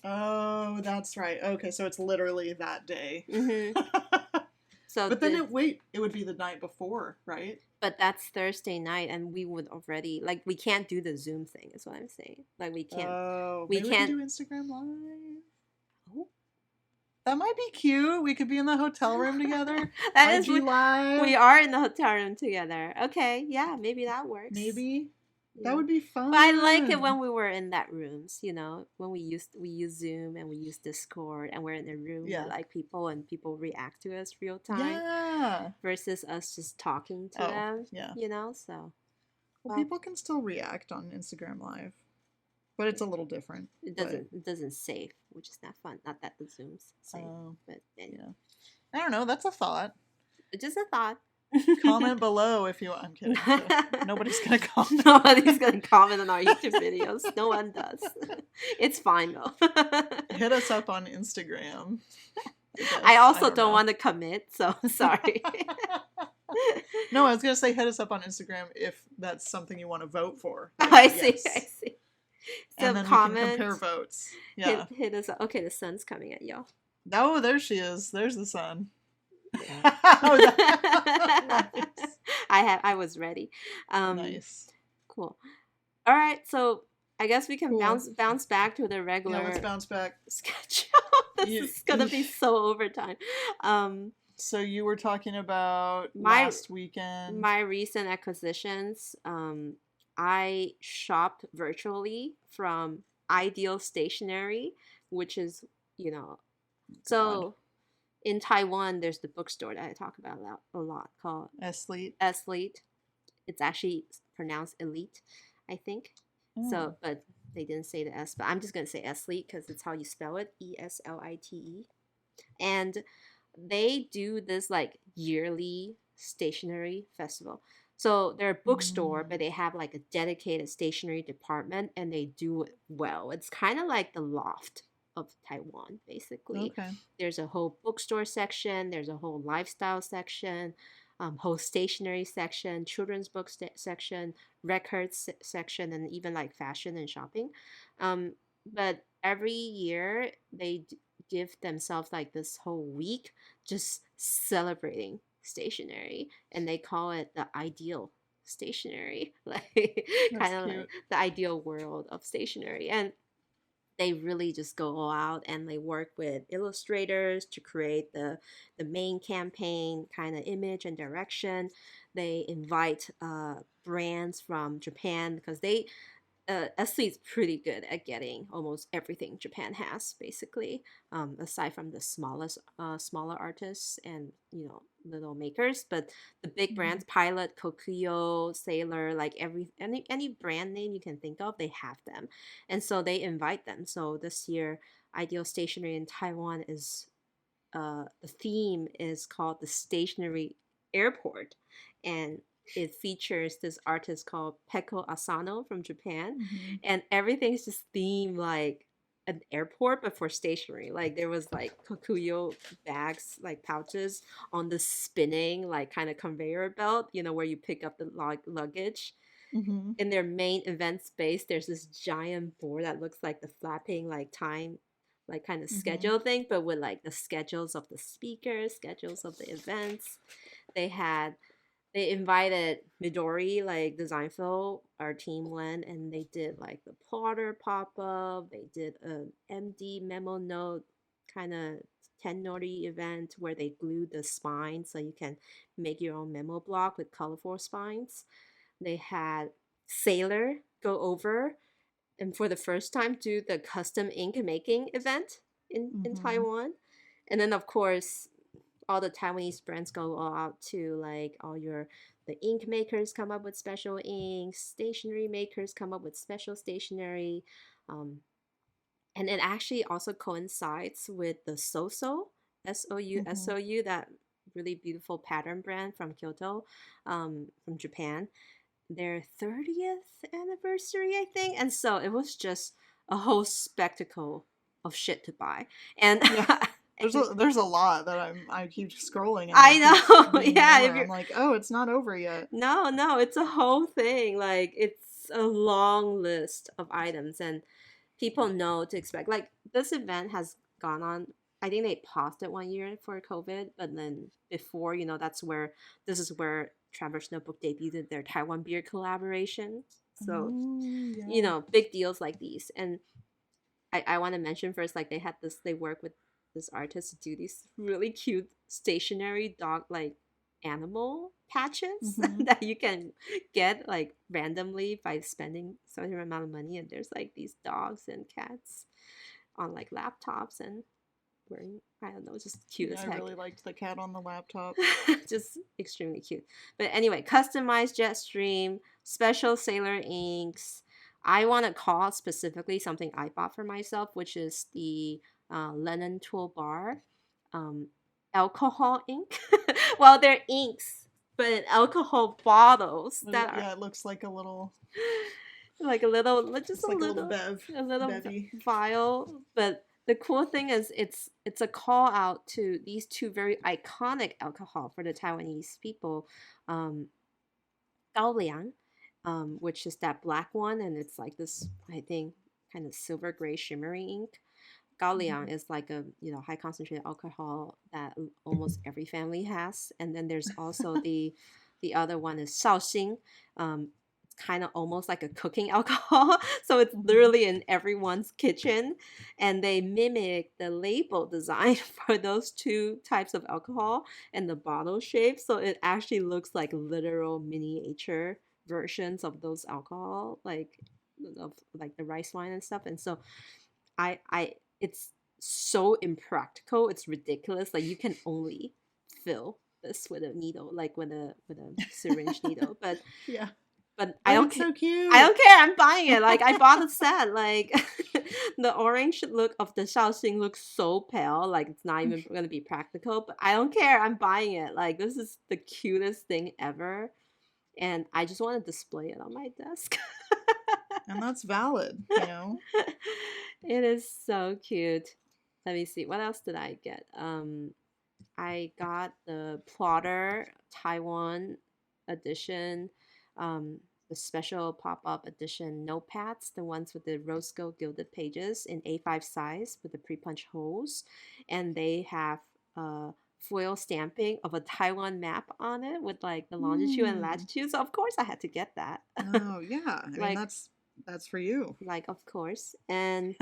Oh, that's right. Okay, so it's literally that day. So, but then it would be the night before, right? But that's Thursday night, and we would already we can't do the Zoom thing. Is what I'm saying. Like we can't. Oh, we can't do Instagram Live. Oh, that might be cute. We could be in the hotel room together. That is live. We are in the hotel room together. Okay, yeah, maybe that works. Maybe. Yeah. That would be fun. But I like it when we were in that rooms, you know, when we use Zoom and we use Discord and we're in a room with like people and people react to us real time versus us just talking to them, you know, so. Well, people can still react on Instagram Live, but it's a little different. It doesn't save, which is not fun. Not that the Zooms save, but anyway. I don't know. That's a thought. Just a thought. Comment below if you want. I'm kidding. Nobody's gonna comment. Nobody's gonna comment on our YouTube videos. No one does. It's fine though. Hit us up on Instagram. I also don't want to commit, so sorry. No, I was gonna say hit us up on Instagram if that's something you want to vote for. I see. So and then comment, we can compare votes. Yeah. Hit us up. Okay, the sun's coming at y'all. Oh, there she is. There's the sun. Yeah. Nice. I was ready. Nice. Cool. All right, so I guess we can bounce back to the regular. Yeah, let's bounce back. Schedule. This is gonna be so overtime. So you were talking about My last weekend. my recent acquisitions, I shopped virtually from Ideal Stationery, which is, you know, God, so in Taiwan, there's the bookstore that I talk about a lot called Esleet. Esleet. It's actually pronounced elite, I think. Oh. So, but they didn't say the S, but I'm just gonna say Esleet because it's how you spell it, Eslite. And they do this like yearly stationery festival. So they're a bookstore, Mm. but they have like a dedicated stationery department and they do it well. It's kind of like the loft of Taiwan, basically. Okay. There's a whole bookstore section, there's a whole lifestyle section, whole stationery section, children's book section, records section, and even like fashion and shopping. But every year they give themselves like this whole week just celebrating stationery, and they call it the ideal stationery, like kind That's of like cute. the ideal world of stationery. And they really just go all out and they work with illustrators to create the main campaign kind of image and direction. They invite brands from Japan because they Essie is pretty good at getting almost everything Japan has, basically. Aside from the smaller artists and little makers, but the big Hmm. brands, Pilot, Kokuyo, Sailor, like any brand name you can think of, they have them, and so they invite them. So this year, Ideal Stationery in Taiwan is the theme is called the Stationery Airport, and it features this artist called Peko Asano from Japan, Hmm. and everything's just themed like an airport but for stationery. Like there was like kokuyo bags, like pouches on the spinning like kind of conveyor belt, where you pick up the luggage. Hmm. In their main event space, there's this giant board that looks like the flapping like time, like kind of Hmm. schedule thing, but with like the schedules of the speakers, schedules of the events. They had they invited Midori, like Designful, our team went and they did like the plotter pop up. They did a MD memo note kind of Tenori event where they glued the spine so you can make your own memo block with colorful spines. They had Sailor go over and for the first time do the custom ink making event in Hmm. Taiwan. And then of course all the Taiwanese brands go all out to like all your the ink makers come up with special inks, stationery makers come up with special stationery. Um, and it actually also coincides with the Soso, Hmm. SOU, that really beautiful pattern brand from Kyoto, from Japan, their 30th anniversary, I think. And so it was just a whole spectacle of shit to buy. And, Yeah. There's and there's a lot that I keep scrolling and there I keeps know, being yeah, more. if I'm you're like, oh, it's not over yet. no, it's a whole thing. Like it's a long list of items and people know to expect. Like this event has gone on. I think they paused it 1 year for COVID, but then before, this is where Traverse Notebook debuted their Taiwan beer collaboration. So, Oh yeah. big deals like these. And I want to mention first, like they work with this artist to do these really cute stationary dog like animal patches Hmm. that you can get like randomly by spending a certain amount of money. And there's like these dogs and cats on like laptops and wearing, I don't know, just cute Yeah, as I heck. really liked the cat on the laptop. Just extremely cute. But anyway, customized jet stream, special sailor inks. I want to call out specifically something I bought for myself, which is the Lennon Tool Bar um, alcohol ink. Well, they're inks, but in alcohol bottles that are Yeah, it looks like a little. like a little, just It's like a little a little bevy. vial. But the cool thing is, it's a call out to these two very iconic alcohol for the Taiwanese people, um, Gaoliang, which is that black one, and it's like this, I think, kind of silver gray shimmery ink. Hmm. Gaoliang is like a high concentrated alcohol that almost every family has, and then there's also the other one is Shaoxing. Um, kind of almost like a cooking alcohol. So it's literally in everyone's kitchen. And they mimic the label design for those two types of alcohol and the bottle shape. So it actually looks like literal miniature versions of those alcohol, like of like the rice wine and stuff. And so it's so impractical. It's ridiculous. Like you can only fill this with a needle, like with a syringe needle. Yeah. But I don't so cute. I don't care. I'm buying it. Like I bought a set. Like the orange look of the Shaoxing looks so pale. Like it's not even gonna be practical. But I don't care. I'm buying it. Like this is the cutest thing ever, and I just want to display it on my desk. And that's valid, you know. It is so cute. Let me see. What else did I get? I got the Plotter Taiwan edition, the special pop-up edition notepads, the ones with the rose gold gilded pages in A5 size with the pre-punch holes, and they have foil stamping of a Taiwan map on it with like the longitude and latitude. So of course I had to get that. Oh yeah, I mean that's for you. Like of course, and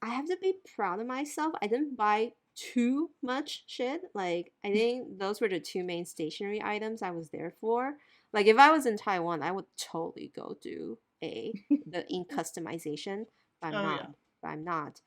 I have to be proud of myself. I didn't buy too much shit. Like I think those were the two main stationery items I was there for. Like if I was in Taiwan, I would totally go do the ink customization. But I'm Oh not. yeah. But I'm not.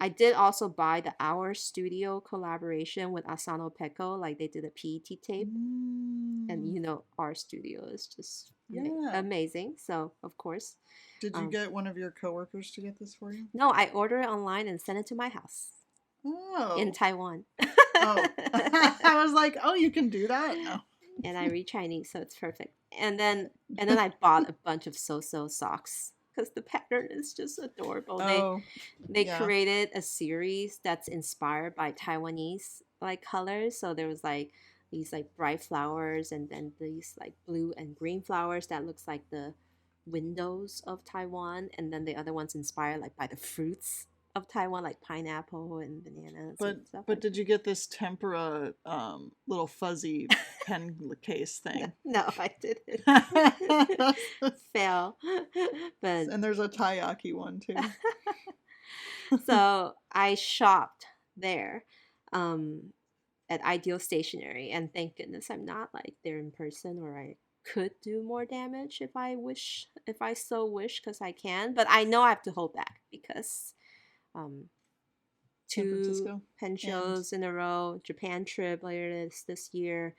I did also buy the Our Studio collaboration with Asano Peko. Like they did a PET tape, and you know Our Studio is just Yeah. amazing. So of course. Did you get one of your coworkers to get this for you? No, I ordered it online and sent it to my house. Oh. In Taiwan. Oh. I was like, oh, you can do that? No. And I read Chinese, so it's perfect. And then I bought a bunch of so-so socks because the pattern is just adorable. Oh, they created a series that's inspired by Taiwanese like colors. So there was like these like bright flowers and then these like blue and green flowers that looks like the windows of Taiwan, and then the other ones inspired like by the fruits of Taiwan, like pineapple and bananas and stuff. But did you get this tempera little fuzzy pen case thing? No, I didn't. Fail. But and there's a taiyaki one too. So I shopped there at Ideal Stationery, and thank goodness I'm not like there in person, or I could do more damage if I so wish, because I can. But I know I have to hold back because two pen shows in a row, Japan trip later this year,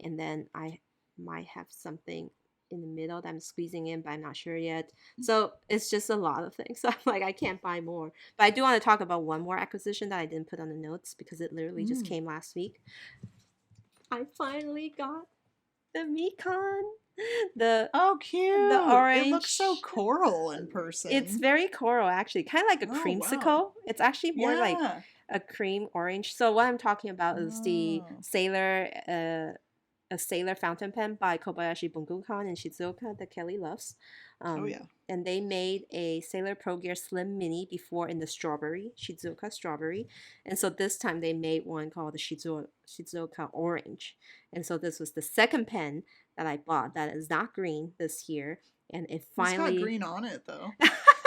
and then I might have something in the middle that I'm squeezing in, but I'm not sure yet. So it's just a lot of things. So I'm like, I can't buy more. But I do want to talk about one more acquisition that I didn't put on the notes because it literally just came last week. I finally got the Mikan. Oh, cute! The orange. It looks so coral in person. It's very coral, actually, kind of like a creamsicle. Wow. It's actually more like a cream orange. So what I'm talking about is the Sailor, a Sailor fountain pen by Kobayashi Bungukan and Shizuoka that Kelly loves. And they made a Sailor Pro Gear Slim Mini before in the strawberry, Shizuoka strawberry. And so this time they made one called the Shizuoka Orange. And so this was the second pen that I bought that is not green this year. And it finally... It's got green on it, though.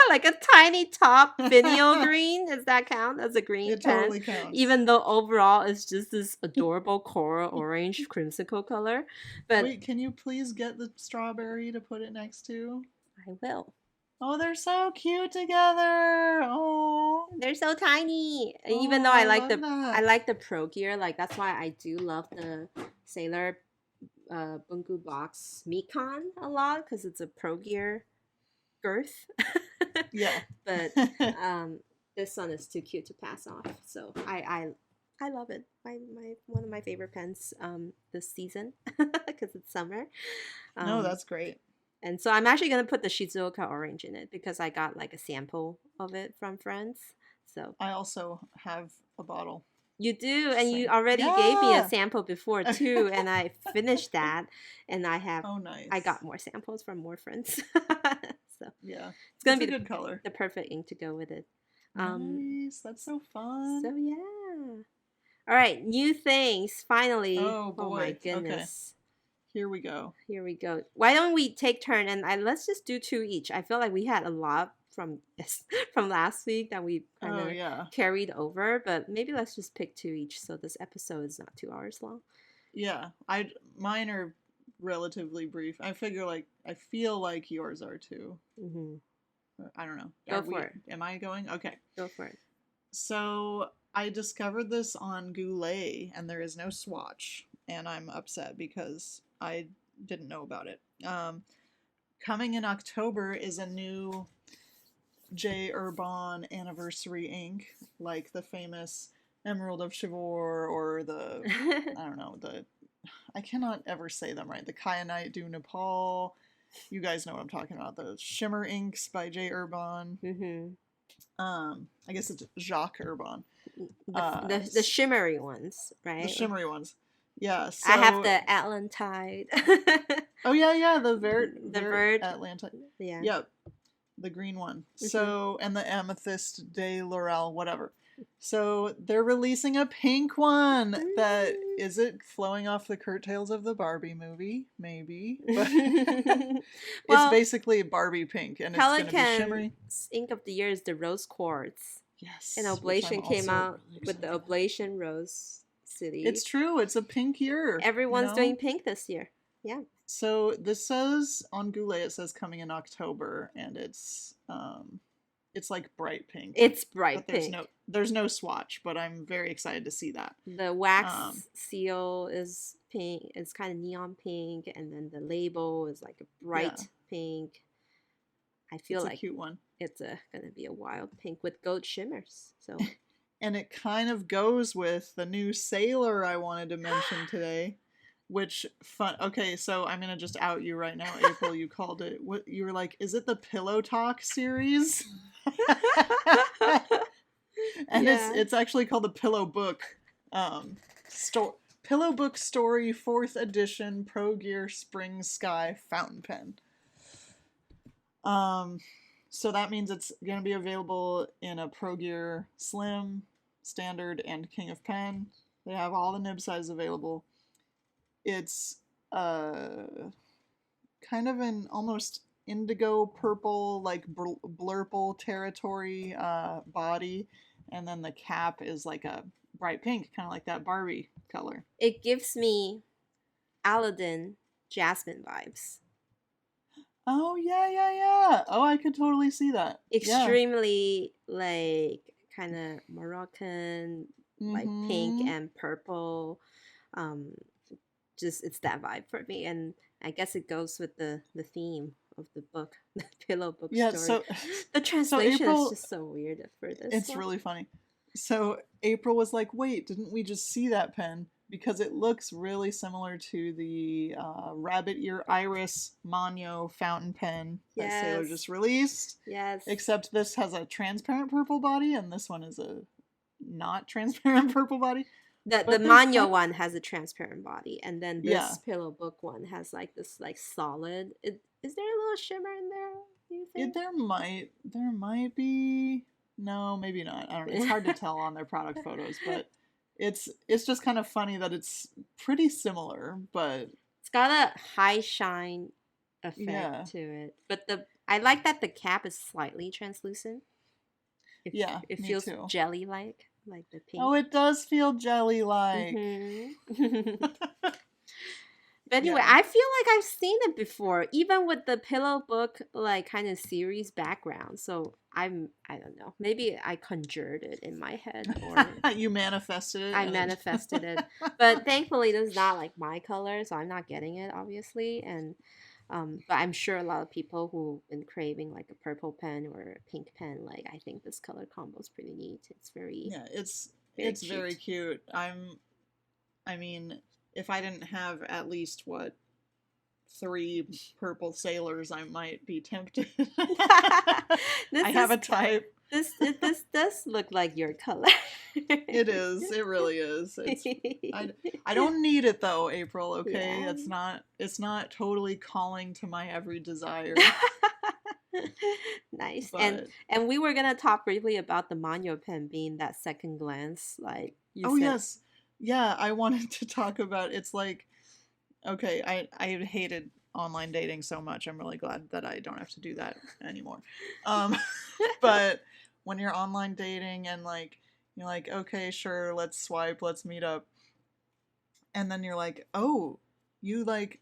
Like a tiny top vinyl green. Does that count as a green pen? It totally counts. Even though overall it's just this adorable coral orange creamsicle color. But wait, can you please get the strawberry to put it next to? I will. Oh, they're so cute together. Oh, they're so tiny. Even though I like the Pro Gear, like that's why I do love the Sailor Bungu box Mikan a lot, because it's a Pro Gear girth. Yeah. But this one is too cute to pass off. So I love it. One of my favorite pens this season because it's summer. No, that's great. And so I'm actually going to put the Shizuoka orange in it because I got like a sample of it from friends. So I also have a bottle. You do, and you already gave me a sample before too, and I finished that, and I have. Oh, nice! I got more samples from more friends. So yeah, it's gonna be a good color, the perfect ink to go with it. Nice, that's so fun. So yeah. All right, new things finally. Oh boy! Oh my goodness. Here we go. Here we go. Why don't we take turn and let's just do two each. I feel like we had a lot from from last week that we kind Oh of yeah. carried over, but maybe let's just pick two each so this episode is not 2 hours long. Yeah. Mine are relatively brief. I feel like yours are too. Mm-hmm. I don't know. Go for it. Am I going? Okay. Go for it. So I discovered this on Goulet, and there is no swatch, and I'm upset because I didn't know about it. Coming in October is a new J. Urban anniversary ink, like the famous Emerald of Chivor or the I don't know, I cannot ever say them right. The Kyanite du Nepal. You guys know what I'm talking about. The Shimmer Inks by J. Urban. Mm-hmm. I guess it's Jacques Urban. The shimmery ones, right? The shimmery ones. Yeah. So, I have the Atlantide. oh yeah, the Vert Atlantide. Yeah. Yep. The green one. Mm-hmm. So, and the Amethyst de Laurel, whatever. So they're releasing a pink one that is it flowing off the curtails of the Barbie movie, maybe. But it's basically Barbie pink, and it's going to be shimmery. Ink of the year is the rose quartz. Yes. And Oblation came out with the Oblation Rose City. It's true. It's a pink year. Everyone's doing pink this year. Yeah. So this says on Goulet, it says coming in October, and it's like bright pink. It's bright pink. There's no swatch, but I'm very excited to see that. The wax seal is pink. It's kind of neon pink, and then the label is like a bright pink. I feel like a cute one. It's gonna be a wild pink with gold shimmers. So, and it kind of goes with the new Sailor I wanted to mention today. Which fun. Okay, so I'm gonna just out you right now, April. You called it. What you were like? Is it the Pillow Talk series? And it's actually called the Pillow Book, Pillow Book Story 4th Edition Pro Gear Spring Sky Fountain Pen. So that means it's gonna be available in a Pro Gear Slim, Standard, and King of Pen. They have all the nib sizes available. It's kind of an almost indigo purple, like blurple territory body, and then the cap is like a bright pink, kind of like that Barbie color. It gives me Aladdin Jasmine vibes. Oh yeah. Oh, I could totally see that. Extremely like kind of Moroccan, like pink and purple. Just it's that vibe for me, and I guess it goes with the theme of the book, the Pillow Book Story. So the translation is just so weird for this. It's really funny. So April was like, "Wait, didn't we just see that pen? Because it looks really similar to the Rabbit Ear Iris Manyo fountain pen that Sailor just released. Yes. Except this has a transparent purple body, and this one is a not transparent purple body." The Manyo one has a transparent body, and then this Pillow Book one has like this like solid. Is there a little shimmer in there? Do you think? There might be. No, maybe not. I don't know. It's hard to tell on their product photos, but it's just kind of funny that it's pretty similar, but it's got a high shine effect to it. But I like that the cap is slightly translucent. It feels jelly-like. Like the pink. Oh, it does feel jelly-like. Mm-hmm. But anyway, I feel like I've seen it before, even with the Pillow Book like kind of series background. So I don't know. Maybe I conjured it in my head, or you manifested it. I manifested it. But thankfully, this is not like my color, so I'm not getting it, obviously. And but I'm sure a lot of people who've been craving like a purple pen or a pink pen, like I think this color combo is pretty neat. It's very it's very cute. I mean, if I didn't have at least 3 purple Sailors, I might be tempted. I have a type. This does look like your color. It is. It really is. I don't need it though, April. Okay, it's not totally calling to my every desire. Nice. But... and we were gonna talk briefly about the Manyo pen being that second glance, like you said. Yes, yeah. I wanted to talk about. It's like Okay, I hated online dating so much. I'm really glad that I don't have to do that anymore. Um, but when you're online dating and like you're like, okay, sure, let's swipe, let's meet up, and then you're like, oh, you like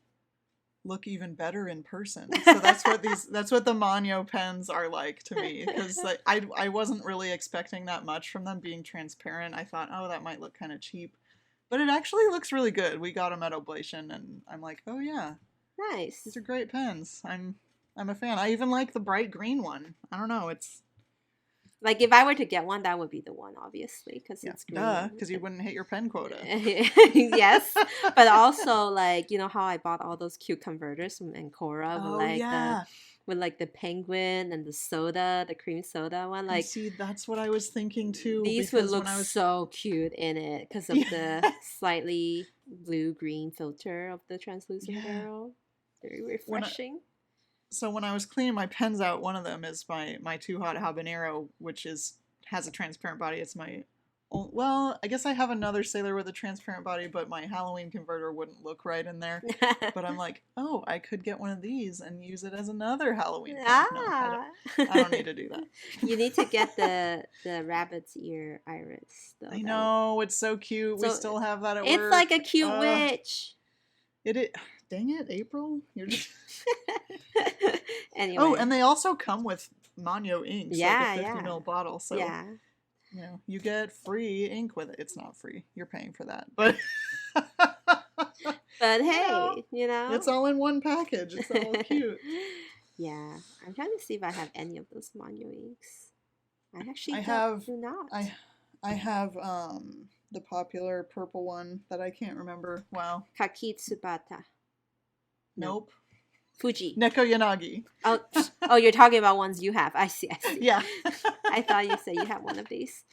look even better in person. So that's what the Manyo pens are like to me, because like I wasn't really expecting that much from them being transparent. I thought, oh, that might look kind of cheap, but it actually looks really good. We got them at Oblation, and I'm like, oh yeah, these Nice. are great pens. I'm a fan. I even like the bright green one. I don't know. It's Like if I were to get one, that would be the one, obviously, because yeah, it's duh, green. because you wouldn't hit your pen quota. Yes, but also like you know how I bought all those cute converters from Ancora Oh yeah. with like the penguin and the soda, the cream soda one. And Like see, that's what I was thinking too, these would because look when I was so cute in it because of yeah, the slightly blue green filter of the translucent yeah. barrel. Very When I, refreshing. so when I was cleaning my pens out, one of them is my Too Hot Habanero, which has a transparent body. It's my well, I guess I have another Sailor with a transparent body, but my Halloween converter wouldn't look right in there. But I'm like, oh, I could get one of these and use it as another Halloween pen. No, Ah, I don't need to do that. you need to get the rabbit's ear iris though. I That would... know, it's so cute. We So still have that at it's work. like a cute witch. It dang it, April. You're just Anyway, oh, and they also come with Manyo inks, like a yeah, 50 yeah, ml bottle. So yeah. you know, you get free ink with it. It's not free. You're paying for that. But But you know, hey, you know, it's all in one package. It's all cute. yeah. I'm trying to see if I have any of those Manyo inks. I actually I don't, have do not. I have the popular purple one that I can't remember. Wow. Kakitsubata. No. Nope. Fuji. Neko Yanagi. Oh, oh, you're talking about ones you have. I see. I see. Yeah. I thought you said you had one of these.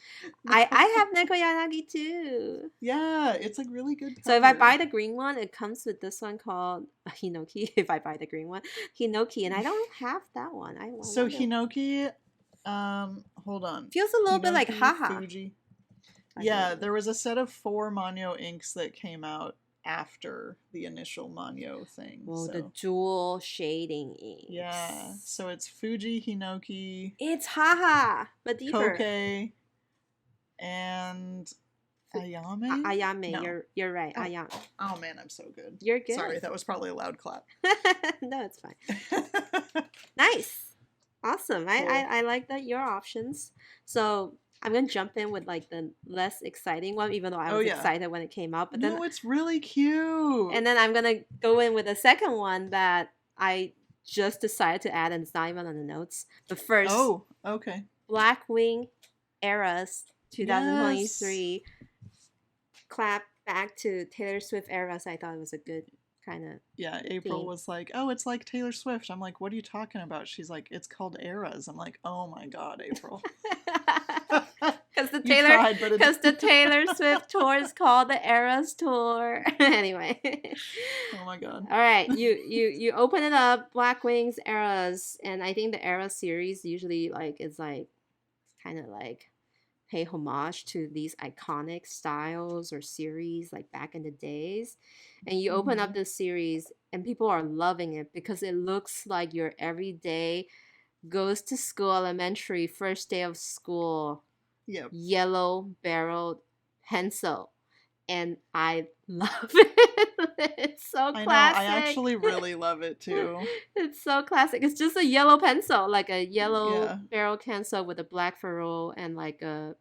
I have Neko Yanagi too. Yeah, it's like really good So if I cover. buy the green one, it comes with this one called Hinoki. If I buy the green one, Hinoki, and I don't have that one. I want So Hinoki, hold on. feels a little bit like Hinoki, haha. Fuji. I Yeah, don't know. there was a set of 4 Manyo inks that came out after the initial Manyo thing. Well, so the dual shading inks. yeah, so it's Fuji, Hinoki, It's haha, but deeper. Koke, and Ayame. Ayame, No. you're right. Oh. Ayame. Oh man, I'm so good. You're good. Sorry, that was probably a loud clap. No, it's fine. Nice. Awesome. Cool. I like that your options. So I'm gonna jump in with like the less exciting one, even though I was excited when it came out. But no, then it's really cute. and then I'm gonna go in with the second one that I just decided to add, and it's not even on the notes. But first, oh, okay. Blackwing Eras 2023. Yes. Clap back to Taylor Swift Eras. I thought it was a good kind of Yeah, April theme. was like, "Oh, it's like Taylor Swift." I'm like, "What are you talking about?" She's like, "It's called Eras." I'm like, "Oh my god, April." Because the You Taylor, tried, but it because the Taylor Swift tour is called the Eras Tour. Anyway, Oh my god. all right, you open it up, Black Wings Eras, and I think the Eras series usually like is like kind of like pay homage to these iconic styles or series like back in the days, and you open up this series and people are loving it because it looks like your everyday goes to school elementary first day of school Yep. yellow barreled pencil, and I love it. It's so I know. classic. I actually really love it too. It's so classic. It's just a yellow pencil, like a yellow Yeah. barrel pencil with a black ferrule and like a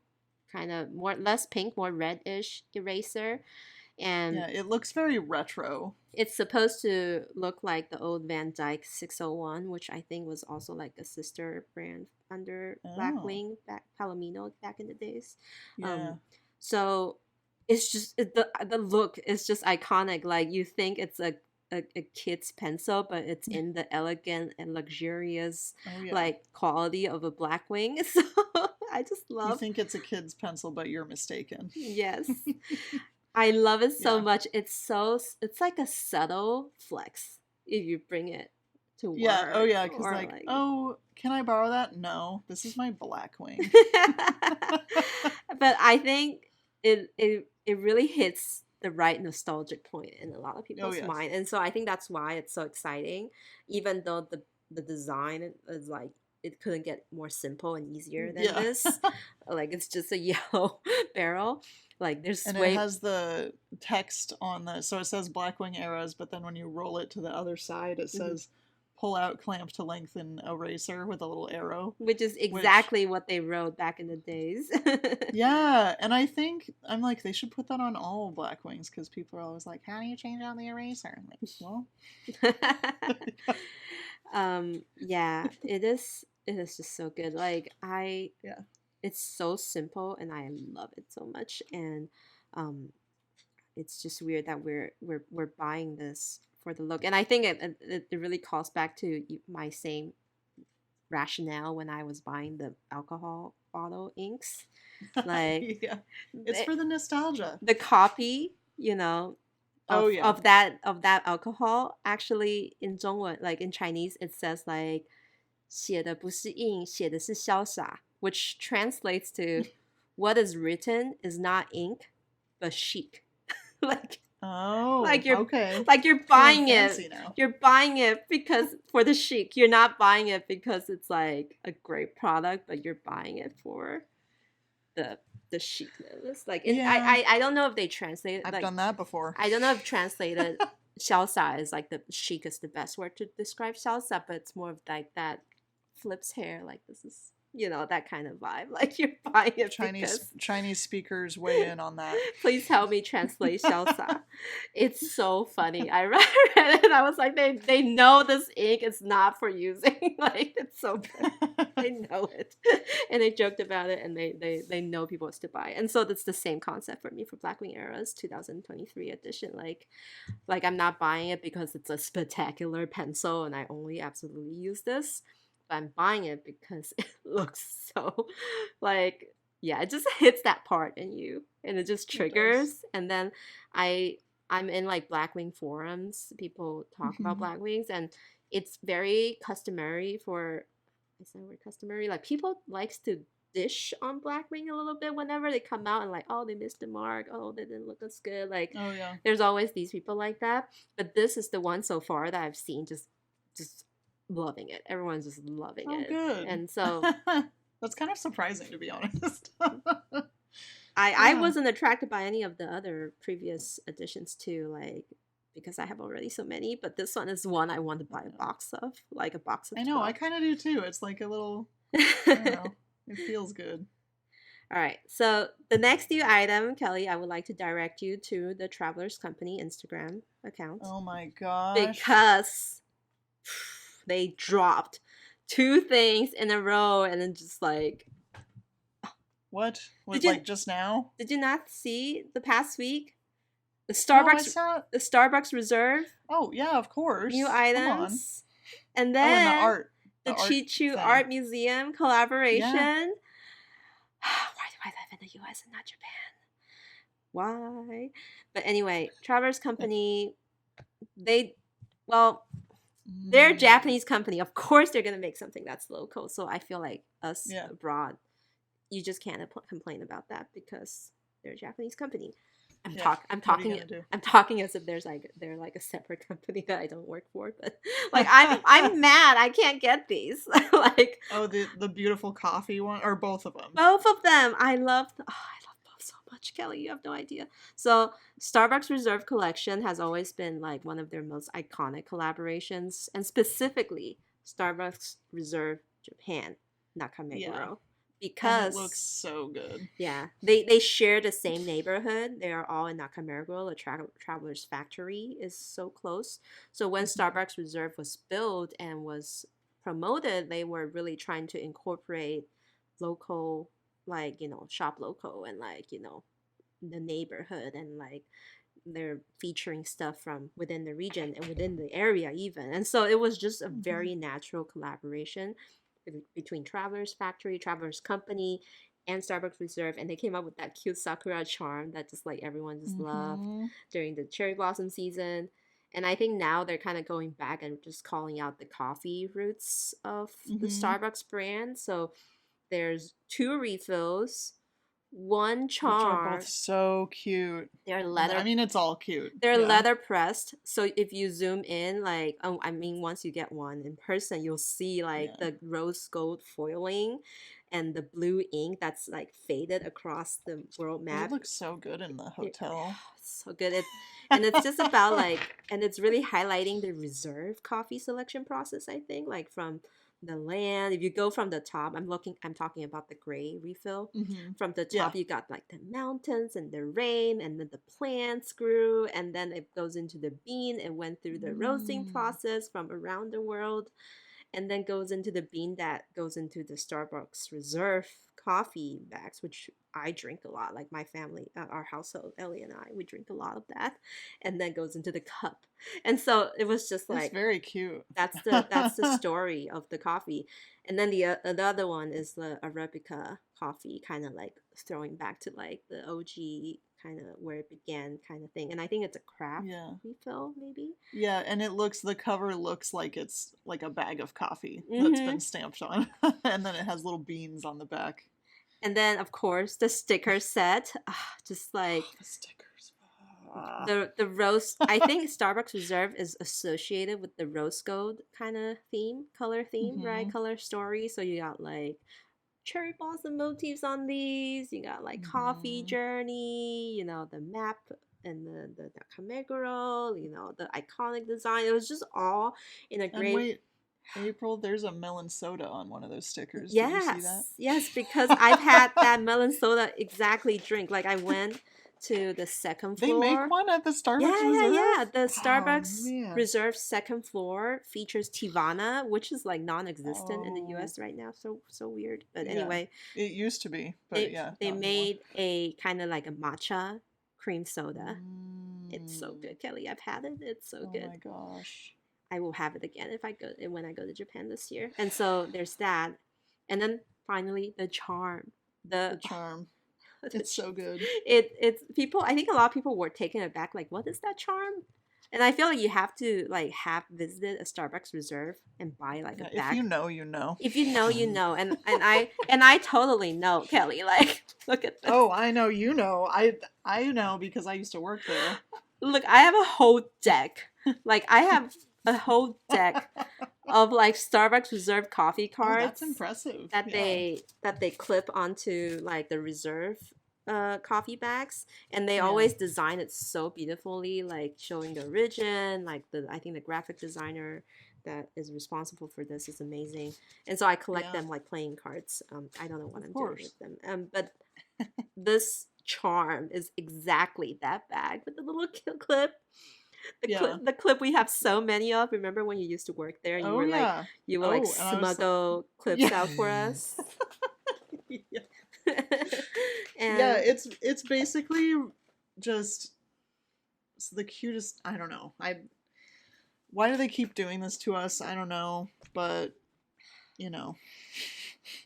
kind of more less pink, more reddish eraser. And Yeah, it looks very retro. it's supposed to look like the old Van Dyke 601, which I think was also like a sister brand under Oh. Blackwing, back Palomino back in the days. Yeah. So it's just the look is just iconic. Like you think it's a kid's pencil, but it's in the elegant and luxurious Oh yeah. like quality of a Blackwing. So I just you love. think it's a kid's pencil, but you're mistaken. Yes. I love it so Yeah. much. It's like a subtle flex if you bring it to work. Yeah. Oh yeah. Because or, like, oh, can I borrow that? No, this is my Blackwing. But I think it really hits the right nostalgic point in a lot of Oh people's yes. mind. And so I think that's why it's so exciting, even though the design is like it couldn't get more simple and easier than Yeah. this. Like it's just a yellow barrel. Like there's And it way has the text on the, so it says Blackwing Arrows, but then when you roll it to the other side, it Mhm. says pull out clamp to lengthen eraser with a little arrow. which is Which, exactly what they wrote back in the days. yeah, and I think, I'm like, they should put that on all Blackwings because people are always like, how do you change out the eraser? I'm like, well, Yeah, it is just so good. Like yeah. it's so simple and I love it so much. And um it's just weird that we're buying this for the look. And I think it really calls back to my same rationale when I was buying the alcohol bottle inks. Like Yeah. It's the, for the nostalgia. the copy, you know, Oh, yeah. of that alcohol actually in 中文 like in Chinese it says like 写的不是硬写的是潇洒 which translates to what is written is not ink but chic. like Oh, okay. like you're Feeling buying fancy it now. you're buying it because for the chic. You're not buying it because it's like a great product, but you're buying it for the chicness. Like Yeah, I don't know if they translated I've like done that before. I don't know if translated 潇洒 is like the chic is the best word to describe 潇洒, but it's more of like that flips hair. Like this is that kind of vibe. Like you're buying it because Chinese speakers weigh in on that. please help me translate 潇洒. It's so funny. I read it and I was like, they know this ink is not for using. Like it's so good. They know it. And they joked about it and they know people wants to buy. And so that's the same concept for me for Blackwing Eras 2023 edition. Like I'm not buying it because it's a spectacular pencil and I only absolutely use this. But I'm buying it because it looks so like yeah, it just hits that part in you and it just It triggers. does. And then I I'm in like Blackwing forums. People talk about Mhm. Blackwings and it's very customary for is that word customary? Like people likes to dish on Blackwing a little bit whenever they come out and like, oh, they missed the mark. Oh, they didn't look as good. Like Oh, yeah. there's always these people like that. But this is the one so far that I've seen just loving it. Everyone's just loving Oh, it. good. And so That's kind of surprising, to be honest. I Yeah. wasn't attracted by any of the other previous editions too, like because I have already so many, but this one is one I want to buy a box of, like a box of I know, I 12. kind of do too. It's like a little, I don't know. It feels good. All right. So the next new item, Kelly, I would like to direct you to the Travelers Company Instagram account Oh my gosh. because they dropped two things in a row and then just like What? did Was you like just now? did you not see the past week the No, I Starbucks saw. the Starbucks Reserve Oh, yeah, of course. new Come on. items and Oh, and the then art. the The art Chichu thing. Art Museum collaboration. Yeah. Why do I live in the US and not Japan? Why? But anyway, Travelers Company, they, well, they're a Mm. Japanese company. Of course, they're gonna make something that's local. So I feel like us Yeah. abroad, you just can't complain about that because they're a Japanese company. I'm Yeah. I'm What are you talking gonna do? I'm talking as if they're like a separate company that I don't work for, but like I'm mad I can't get these. Like Oh, the beautiful coffee one, or both of them. both of them. I love both so much, Kelly. You have no idea. So Starbucks Reserve Collection has always been like one of their most iconic collaborations, and specifically Starbucks Reserve Japan Nakameguro. Yeah. Because And it looks so good. yeah, they share the same neighborhood. They are all in Nakameguro. The Traveler's Factory is so close. So when Starbucks Reserve was built and was promoted, they were really trying to incorporate local, like shop local and like the neighborhood and like they're featuring stuff from within the region and within the area even. And so it was just a very natural collaboration between Travelers Factory, Travelers Company, and Starbucks Reserve, and they came up with that cute sakura charm that just like everyone just loved during the cherry blossom season. And I think now they're kind of going back and just calling out the coffee roots of the Starbucks brand. So there's two refills, one which are both charm. so cute. They're And I leather mean, it's all cute. they're Yeah. leather pressed, so if you zoom in, like, oh, I mean, once you get one in person, you'll see like Yeah. the rose gold foiling and the blue ink that's like faded across the world They map. look so good in the It- hotel. so good. And it's just about like, and it's really highlighting the reserve coffee selection process, I think, like from the land. If you go from the top, I'm talking about the gray refill. Hmm. From the Yeah. top, you got like the mountains and the rain, and then the plants grew, and then it goes into the bean. It went through the roasting Mm. process from around the world, and then goes into the bean that goes into the Starbucks reserve coffee bags, which I drink a lot. Like my family, our household, Ellie and I, we drink a lot of that, and then goes into the cup. And so it was just It's like very cute. that's the story of the coffee. And then the other one is the Arabica coffee, kind of like throwing back to like the OG kind of where it began kind of thing. And I think it's a craft Yeah. refill maybe. Yeah, and the cover looks like it's like a bag of coffee that's Mm-hmm. been stamped on. And then it has little beans on the back. And then of course the sticker set, just like Oh, the stickers. Ah. the rose. I think Starbucks Reserve is associated with the rose gold kind of theme, color theme, right? Mm-hmm. Color story. So you got like cherry blossom motifs on these. You got like coffee Mm-hmm. journey, the map and the Kameguro, the iconic design. It was just all in a And great. wait, April, there's a melon soda on one of those stickers. Did you see that? Yes, yes, because I've had that melon soda exactly drink. Like I went to the second They make floor. one at the Starbucks Yeah, yeah, yeah. Reserve? The Oh, Starbucks man. Reserve second floor features Tivana, which is like non-existent in the Oh, US right now. So weird. But yeah. anyway, It used to be, but they yeah, they not anymore. made a kind of like a matcha cream soda. It's so Mm. good, Kelly. I've had it. It's so Oh good. my gosh. I will have it again if I go when I go to Japan this year. And so there's that. And then finally the charm. The The charm. the It's so good. it's people. I think a lot of people were taken aback, like, what is that charm? And I feel like you have to like have visited a Starbucks Reserve and buy like a Yeah, if you bag. know, you know. If you know, you know, and I totally know, Kelly. Like, look at this. Oh, I know you know. I know because I used to work there. Look, I have a whole deck. Like, I have a whole deck of like Starbucks Reserve coffee Oh, that's cards impressive. that Yeah. they clip onto like the reserve coffee bags, and they Yeah. always design it so beautifully, like showing the origin, like the I think the graphic designer that is responsible for this is amazing. And so I collect Yeah. them like playing cards. I don't know what Of I'm doing course. with them, but this charm is exactly that bag with the little clip. The Yeah. clip we have so many of. Remember when you used to work there and Oh yeah. you would like Oh, and I was smuggle clips yeah. out for us? Yeah. Yeah, And it's basically just the cutest. I don't know. Why do they keep doing this to us? I don't know, but you know.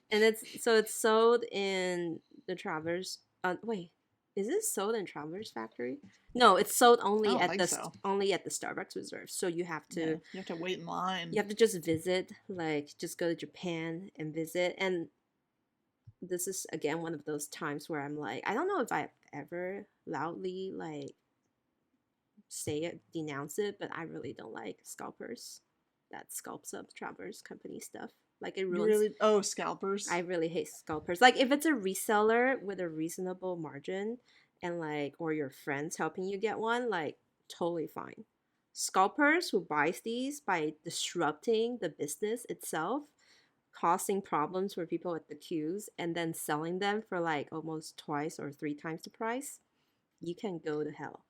it's sold in the Travelers. Wait, is it sold in Travelers Factory? No, it's sold I don't think so. only at the Starbucks Reserve. So you have Yeah, to you have to wait in line. just visit, like just go to Japan and visit. And this is again one of those times where I'm like, I don't know if I've ever loudly like say it, denounce it, but I really don't like scalpers that sculpts up Travelers company stuff. Like it You ruins. really scalpers. I really hate scalpers. Like if it's a reseller with a reasonable margin and like or your friends helping you get one, like totally fine. Scalpers who buys these by disrupting the business itself, causing problems for people at the queues, and then selling them for like almost twice or three times the price, you can go to hell.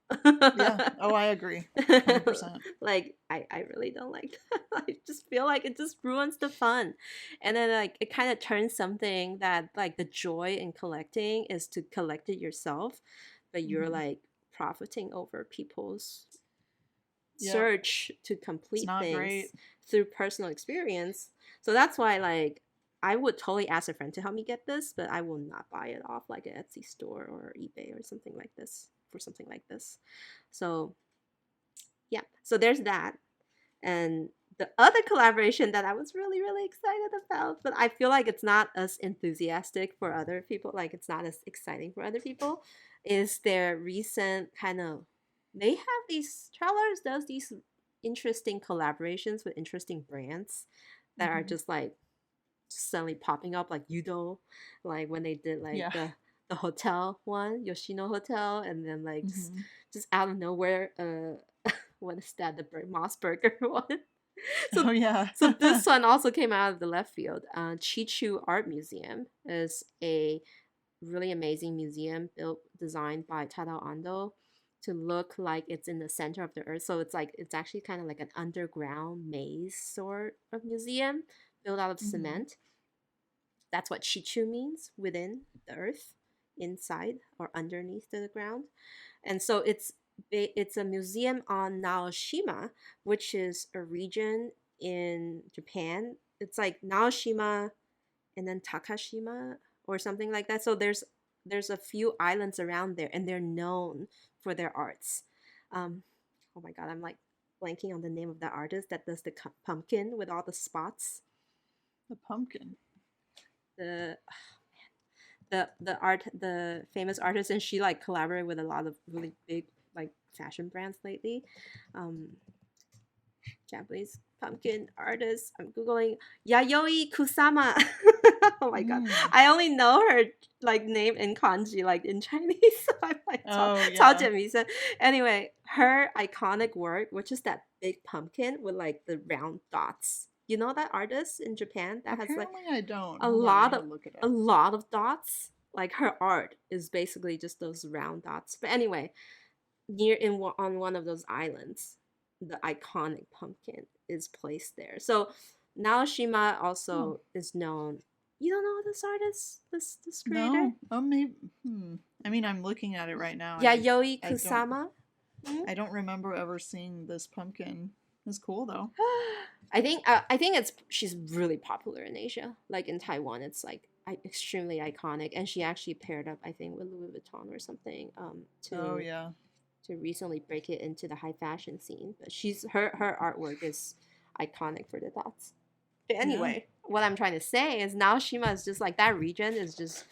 Yeah. Oh, I agree. 100%. Like I really don't like that. I just feel like it just ruins the fun. And then like it kind of turns something that like the joy in collecting is to collect it yourself, but you're Hmm. like profiting over people's Yep. search to It's complete not things great. through personal experience. So that's why like I would totally ask a friend to help me get this, but I will not buy it off like an Etsy store or eBay or something like this for something like this. So yeah, so there's that. And the other collaboration that I was really, really excited about, but I feel like it's not as enthusiastic for other people, like it's not as exciting for other people, is their recent kind of they have these Travelers does these interesting collaborations with interesting brands that are Hmm. just like suddenly popping up like Udo, like when they did like Yeah. the hotel one, Yoshino Hotel, and then like Hmm. just out of nowhere, what is that? The Moss Burger one. So Oh yeah. so this one also came out of the left field. Chichu Art Museum is a really amazing museum built designed by Tadao Ando to look like it's in the center of the earth. So it's like it's actually kind of like an underground maze sort of museum built out of Hmm. cement. That's what Chichu means, within the earth, inside or underneath the ground. And so it's a museum on Naoshima, which is a region in Japan. It's like Naoshima and then Takashima or something like that. So there's a few islands around there, and they're known for their arts. Um, oh my god, I'm like blanking on the name of the artist that does the pumpkin with all the spots. The pumpkin. The the famous artist, and she like collaborated with a lot of really big like fashion brands lately. Um, Japanese pumpkin artist. I'm googling Yayoi Kusama. Oh my god, Mm. I only know her like name in kanji, like in Chinese. So I'm like Oh yeah. 超简迷生. Anyway, her iconic work, which is that big pumpkin with like the round dots. You know that artist in Japan that has like Apparently I don't. a Hold on, I lot need to of look it a up. lot of dots. Like her art is basically just those round dots. But anyway, on one of those islands, the iconic pumpkin is placed there. So Naoshima Oh also is known. You don't know this artist, this creator, no. Oh maybe. I mean, I'm looking at it right now, and Yayoi I don't. Kusama. Hmm? I don't remember ever seeing this pumpkin. It's cool though. I think it's she's really popular in Asia. Like in Taiwan, it's like extremely iconic, and she actually paired up, I think, with Louis Vuitton or something, Oh yeah. to recently break it into the high fashion scene. But her artwork is iconic for the dots. But Yeah. anyway, what I'm trying to say is Naoshima is just like that region is just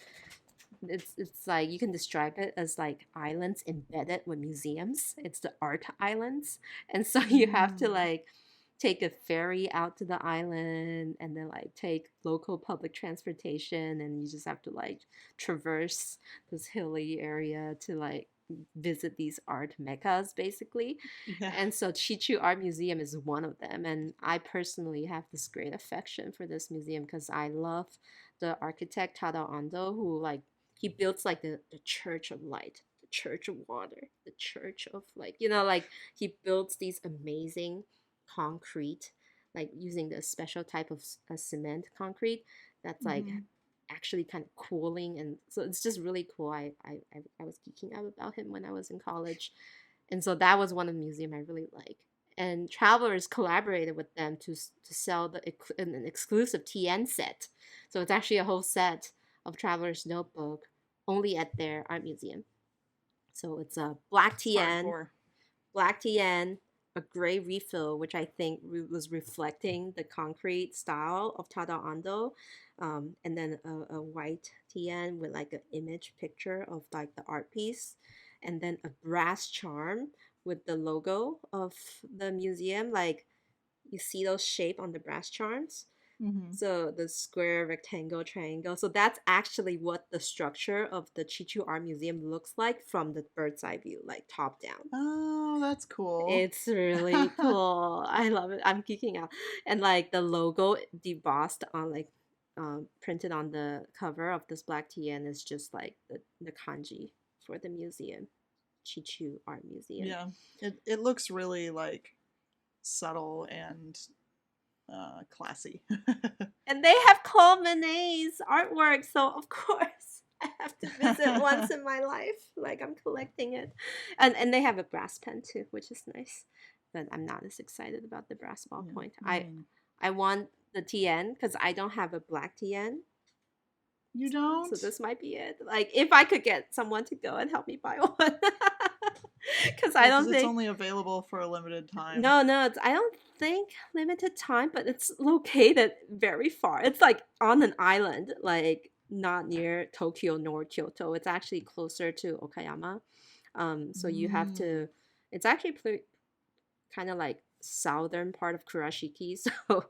it's like you can describe it as like islands embedded with museums. It's the art islands. And so you have to Mm. like take a ferry out to the island and then like take local public transportation, and you just have to like traverse this hilly area to like visit these art meccas basically. Yeah. And so Chichu Art Museum is one of them, and I personally have this great affection for this museum because I love the architect Tadao Ando, who like he builds like the church of light, the church of water, the church of like like he builds these amazing concrete, like using the special type of cement concrete that's like Hmm. actually kind of cooling, and so it's just really cool. I was geeking out about him when I was in college, and so that was one of the museum I really like. And Travelers collaborated with them to sell an exclusive TN set. So it's actually a whole set of Travelers notebook only at their art museum. So it's a It's hardcore. black TN, a gray refill, which I think was reflecting the concrete style of Tada Ando, and then a white TN with like an image picture of like the art piece, and then a brass charm with the logo of the museum. Like you see those shape on the brass charms. Hmm. So the square, rectangle, triangle. So that's actually what the structure of the Chichu Art Museum looks like from the bird's eye view, like top down. Oh, that's cool. It's really cool. I love it. I'm geeking out. And like the logo debossed on like printed on the cover of this black TN is just like the kanji for the museum. Chichu Art Museum. Yeah. It looks really like subtle and classy. And they have Claude Monet's artwork, so of course I have to visit once in my life. Like I'm collecting it, and they have a brass pen too, which is nice. But I'm not as excited about the brass Yeah, ballpoint. I mean, I want the TN because I don't have a black TN. You don't? So this might be it. Like, if I could get someone to go and help me buy one. Because I don't it's think... only available for a limited time. No, I don't think limited time, but it's located very far. It's like on an island, like not near Tokyo nor Kyoto. It's actually closer to Okayama. So you have to... It's actually kind of like southern part of Kurashiki. So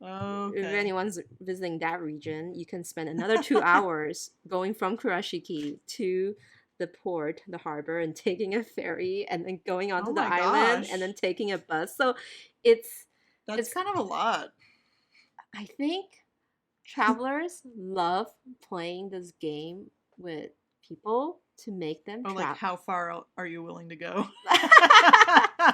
if anyone's visiting that region, you can spend another 2 hours going from Kurashiki to the port, the harbor, and taking a ferry, and then going onto the island, and then taking a bus. So that's kind of a lot. I think travelers love playing this game with people to make them travel. Like, how far are you willing to go?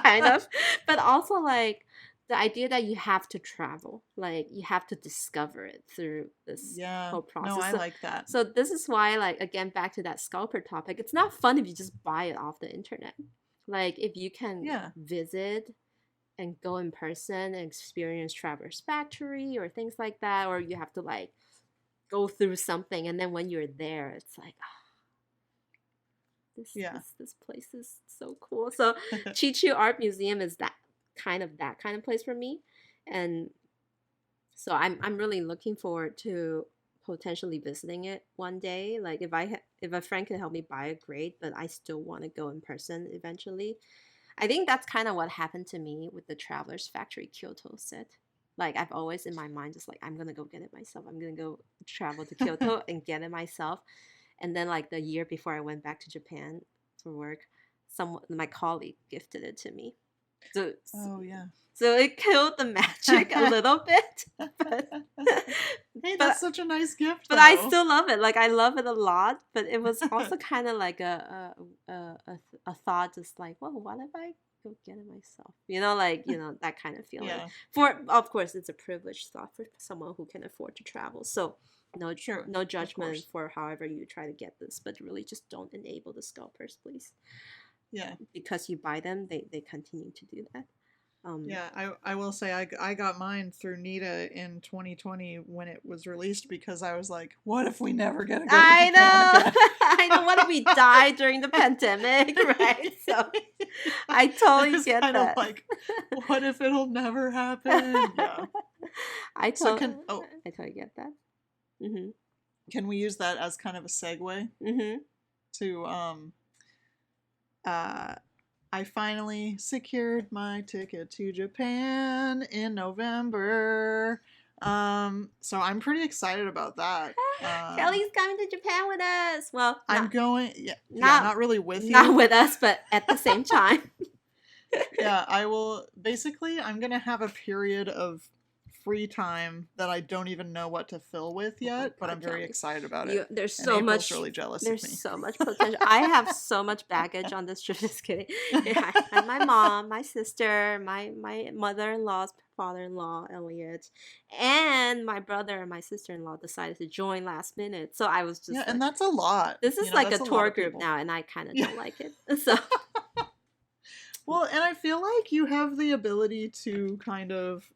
Kind of. But also, like, the idea that you have to travel, like, you have to discover it through this whole process. No, I like that. So this is why, like, again, back to that scalper topic, it's not fun if you just buy it off the internet. Like, if you can visit and go in person and experience Traveler's Factory or things like that, or you have to, like, go through something, and then when you're there, it's like, this place is so cool. So Chichu Art Museum is that kind of place for me, and so I'm really looking forward to potentially visiting it one day. Like, if a friend can help me buy it, great, but I still want to go in person eventually. I think that's kind of what happened to me with the Traveler's Factory Kyoto set. Like, I've always in my mind just like, I'm gonna go get it myself. I'm gonna go travel to Kyoto and get it myself. And then, like, the year before I went back to Japan for work, my colleague gifted it to me. So it killed the magic a little bit. But, hey, that's such a nice gift. But I still love it. Like, I love it a lot. But it was also kind of like a thought, just like, well, what if I go get it myself? Like, that kind of feeling. Of course, it's a privileged thought for someone who can afford to travel. So no judgment for however you try to get this, but really just don't enable the scalpers, please. Yeah, because you buy them, they continue to do that. I will say I got mine through Nita in 2020 when it was released, because I was like, what if we never get to go to Japan again? I know. What if we die during the pandemic, right? So I totally get that. Of like, what if it'll never happen? Yeah. I totally get that. Mm-hmm. Can we use that as kind of a segue to I finally secured my ticket to Japan in November. So I'm pretty excited about that. Kelly's coming to Japan with us. Well, I'm going. Not really with you. Not with us, but at the same time. I will. Basically, I'm gonna have a period of free time that I don't even know what to fill with yet, but I'm very excited about it. There's so much. Really jealous of me. There's so much potential. I have so much baggage on this trip. Just kidding. I had my mom, my sister, my mother-in-law's father-in-law, Elliot, and my brother and my sister-in-law decided to join last minute. So I was just and that's a lot. This is like a tour group now, and I kind of don't like it. So. Well, and I feel like you have the ability to kind of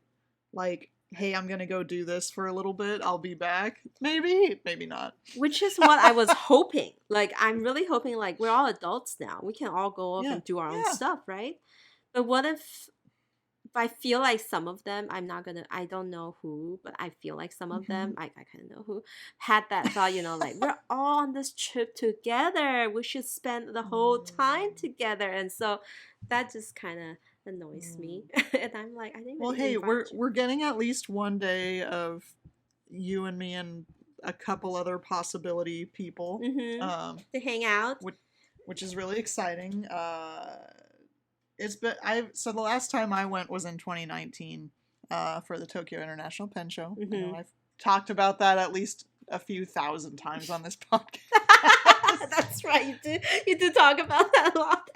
like, hey, I'm gonna go do this for a little bit, I'll be back. Maybe not. Which is what I was hoping. Like, I'm really hoping, like, we're all adults now. We can all go off and do our own stuff, right? But what if I feel like some of them, I don't know who, but I feel like some of them, I kind of know who, had that thought, like, we're all on this trip together. We should spend the whole time together. And so that just kind of annoys me. And I'm like, I think. Well, hey, we're getting at least one day of you and me and a couple other possibility people to hang out, which is really exciting. So the last time I went was in 2019 for the Tokyo International Pen Show. I know I've talked about that at least a few thousand times on this podcast. That's right, you do talk about that a lot.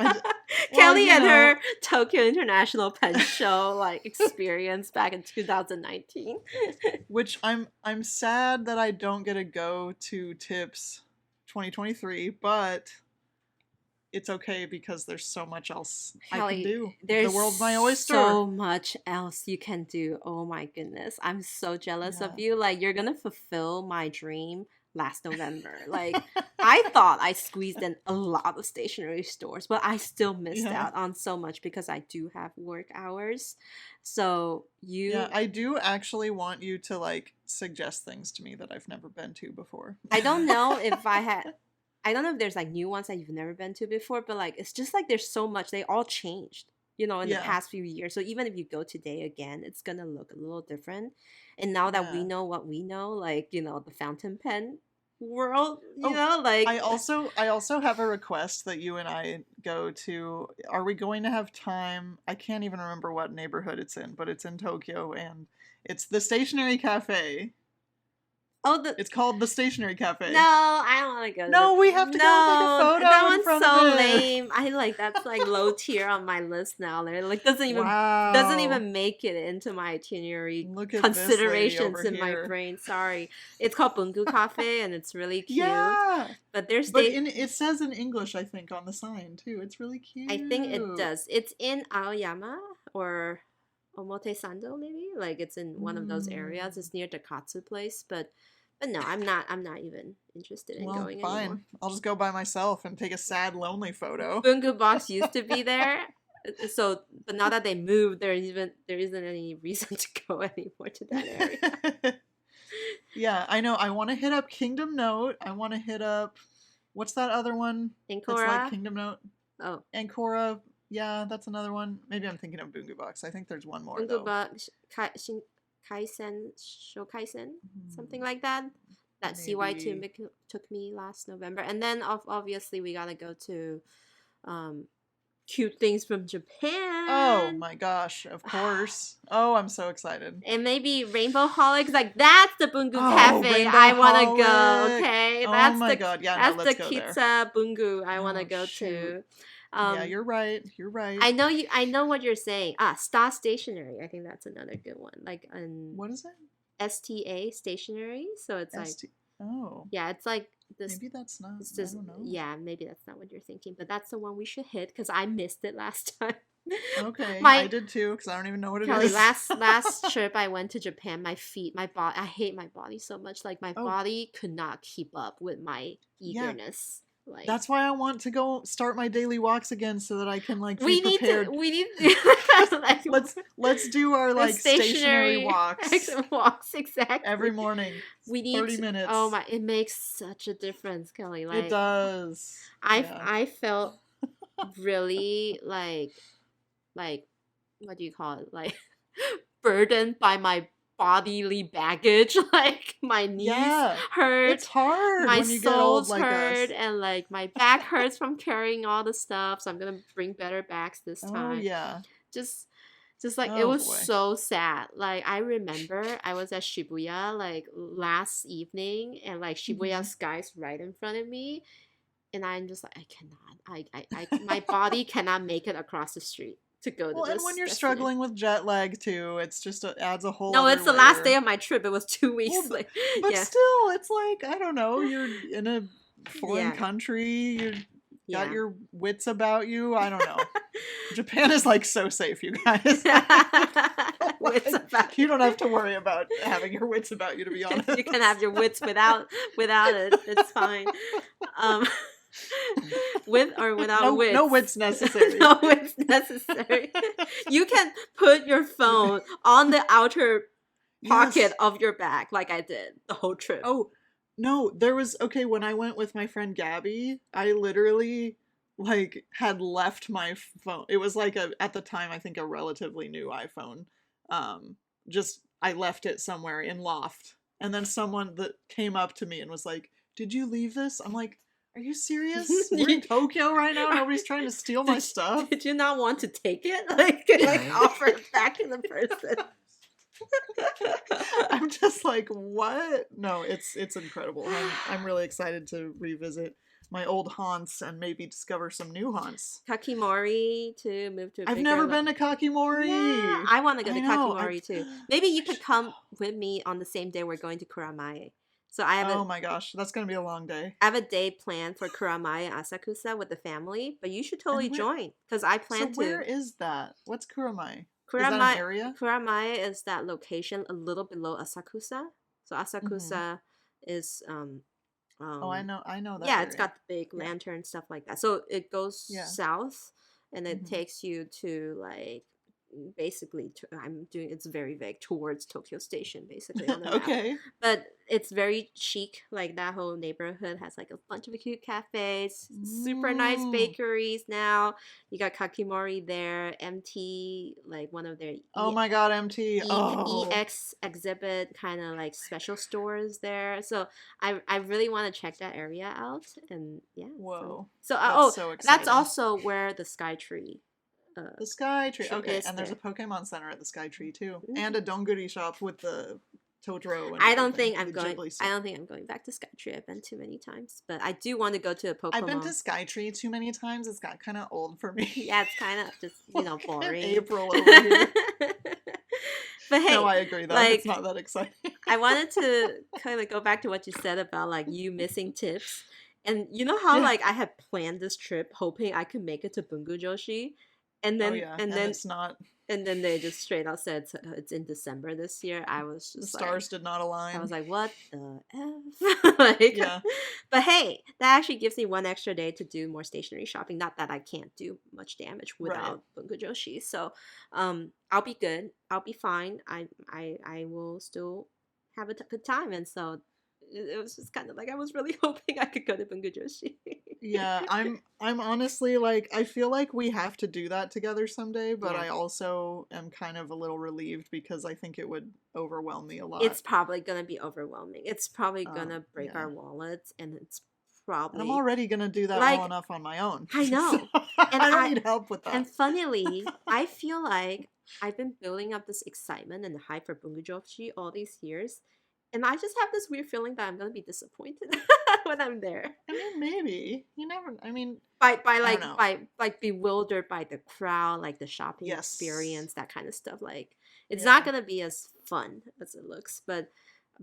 Kelly and her Tokyo International Pen Show like experience back in 2019. Which I'm sad that I don't get to go to TIPS 2023, but it's okay because there's so much else I can do. The world's my oyster. So much else you can do. Oh my goodness. I'm so jealous of you. Like, you're going to fulfill my dream last November. Like, I thought I squeezed in a lot of stationery stores, but I still missed Yeah. out on so much because I do have work hours. So Yeah, you, I do actually want you to like suggest things to me that I've never been to before. I don't know if I had. I don't know if there's like new ones that you've never been to before, but like it's just like there's so much. They all changed, in the Yeah. past few years. So even if you go today again, it's gonna look a little different. And now that we Yeah. know what we know, like, the fountain pen world, Oh, like I also have a request that you and I go to. Are we going to have time? I can't even remember what neighborhood it's in, but it's in Tokyo and it's the Stationery Cafe. oh, It's called the Stationery Cafe. no, I don't want to go to No, we have to go take a photo that in one's front so of it. lame. I like that's like low tier on my list now. They're like doesn't Wow. even make it into my itinerary Look at this lady considerations over in my here. brain. Sorry, it's called Bungu Cafe and it's really cute. Yeah. But there's But it says in English, I think, on the sign too. It's really cute. I think it does. It's in Aoyama or Omotesando maybe. Like it's in one of those areas. It's near the Katsu place, but no, I'm not even interested in Well, going fine. anymore. I'll just go by myself and take a sad, lonely photo. Bungu Box used to be there. So, but now that they moved, there isn't any reason to go anymore to that area. Yeah, I know. I want to hit up Kingdom Note. I want to hit up what's that other one? That's like Ancora. Kingdom Note. Oh, Ancora. Yeah, that's another one. Maybe I'm thinking of Bungu Box. I think there's one more Bungu though. Box, Kaisen, Shokaisen, something Hmm, like that. That CY2 maybe. took me last November, and then obviously we gotta go to cute things from Oh Japan. my gosh, of course. Oh, I'm so excited. And maybe Rainbow Holics, like that's the Bungu Oh, Cafe Rainbow I want to go. Holic. Okay, Oh my god. Yeah, no, that's the let's go there. Kitsa Bungu I want to Oh, go shoot. to. Yeah, you're right. You're right. I know what you're saying. Star Stationery. I think that's another good one. Like What is it? STA Stationery. So it's like ST. Oh, yeah, it's like this. maybe that's not. It's I just don't know. yeah, maybe that's not what you're thinking, but that's the one we should hit because I missed it last time. Okay, My I did too because I don't even know what it Kelly, is. last trip I went to Japan, my feet, my body, I hate my body so much. Like my Oh, body could not keep up with my yeah. eagerness. Like That's why I want to go start my daily walks again so that I can like be we need prepared. to like Let's do our like stationary walks walks exactly every morning. We need 30 minutes. Oh my! It makes such a difference, Kelly. Like It does. Yeah. I felt really like what do you call it? Like burdened by my bodily baggage. Like my knees hurt. It's hard My when you get old soles like hurt us. and like my back hurts from carrying all the stuff. So I'm gonna bring better bags this Oh time. yeah. Just like it Oh was boy. so sad. Like I remember I was at Shibuya like last evening and like Shibuya sky's right in front of me. And I'm just like, I cannot. My body cannot make it across the street to go to Well, this. and when you're destination. struggling with jet lag too, it's just adds a whole. No, other it's the last day layer. of my trip. It was 2 weeks. Well, like, but yeah. still, it's like I don't know. You're in a foreign Yeah. country. You got Yeah. your wits about you. I don't know. Japan is like so safe, you guys. Wits about You don't have to worry about having your wits about you. To be honest, you can have your wits without it. It's fine. With or without wits. No wits necessary. No wits necessary. You can put your phone on the outer pocket Yes. of your bag, like I did the whole trip. Oh no, there was when I went with my friend Gabby, I literally like had left my phone. It was like at the time I think a relatively new iPhone. Just I left it somewhere in loft. And then someone that came up to me and was like, "Did you leave this?" I'm like, "Are you serious? We're in Tokyo right now. Nobody's trying to steal my stuff." Did you not want to take it? Like offer it back to the person. I'm just like, what? No, it's incredible. I'm really excited to revisit my old haunts and maybe discover some new haunts. Kakimori to move to. I've never been to Kakimori. Yeah, I want to go to know, Kakimori too. Maybe you could come with me on the same day we're going to Kuramae. So I have Oh my gosh, that's gonna be a long day. I have a day planned for Kuramae and Asakusa with the family, but you should totally join because I plan So to. where is that? What's Kuramae? Is that an area? Kuramae is that location a little below Asakusa. So Asakusa is Oh, I know that Yeah, it's area. got the big Yeah. lantern stuff like that. So it goes Yeah. south, and it Mhm. takes you to like basically I'm doing it's very vague towards Tokyo Station basically on the map. Okay. But it's very chic. Like that whole neighborhood has like a bunch of cute cafes, super nice Mm. bakeries now. You got Kakimori there, MT, like one of their Oh my God, MT. Oh. EX exhibit kind of like special stores there. So I really want to check that area out. And yeah, Whoa. so That's oh, so that's exciting. also where the Sky Tree The Sky Tree. Okay, is and there's a there. Pokemon Center at the Sky Tree too, Mhm. and a Donguri shop with the Totoro and I don't everything. think I'm The going. Ghibli I stuff. don't think I'm going back to Skytree. I've been too many times, but I do want to go to a I've been to Pokemon. Sky Tree too many times. It's got kind of old for me. Yeah, it's kind of just Look at boring. April over here. But hey, No, I agree though. like It's not that exciting. I wanted to kind of go back to what you said about like you missing tips, and you know how Yeah. like I had planned this trip hoping I could make it to Bungu Joshi, and Oh then yeah, and it's not. and then they just straight out said it's in December this year. I was The just stars did not align. I was like, what the F? Like, Yeah. but hey, that actually gives me one extra day to do more stationery shopping. Not that I can't do much damage without Bungo Joshi. So I'll be good. I'll be fine. I will still have a good time. And so it was just kind of like I was really hoping I could go to Bungo Joshi. Yeah, I'm honestly like I feel like we have to do that together someday, but Yeah. I also am kind of a little relieved because I think it would overwhelm me a lot. It's probably gonna be overwhelming. It's probably gonna break yeah. our wallets, and it's And probably I'm already gonna do that like well enough on my own. I know. So And I don't need help with that. And funnily, I feel like I've been building up this excitement and hype for Bungo Joshi all these years, and I just have this weird feeling that I'm gonna be disappointed when I'm there. I mean, maybe you never. I mean, By I don't know. by bewildered by the crowd, like the shopping Yes. experience, that kind of stuff. Like it's Yeah. not gonna be as fun as it looks, but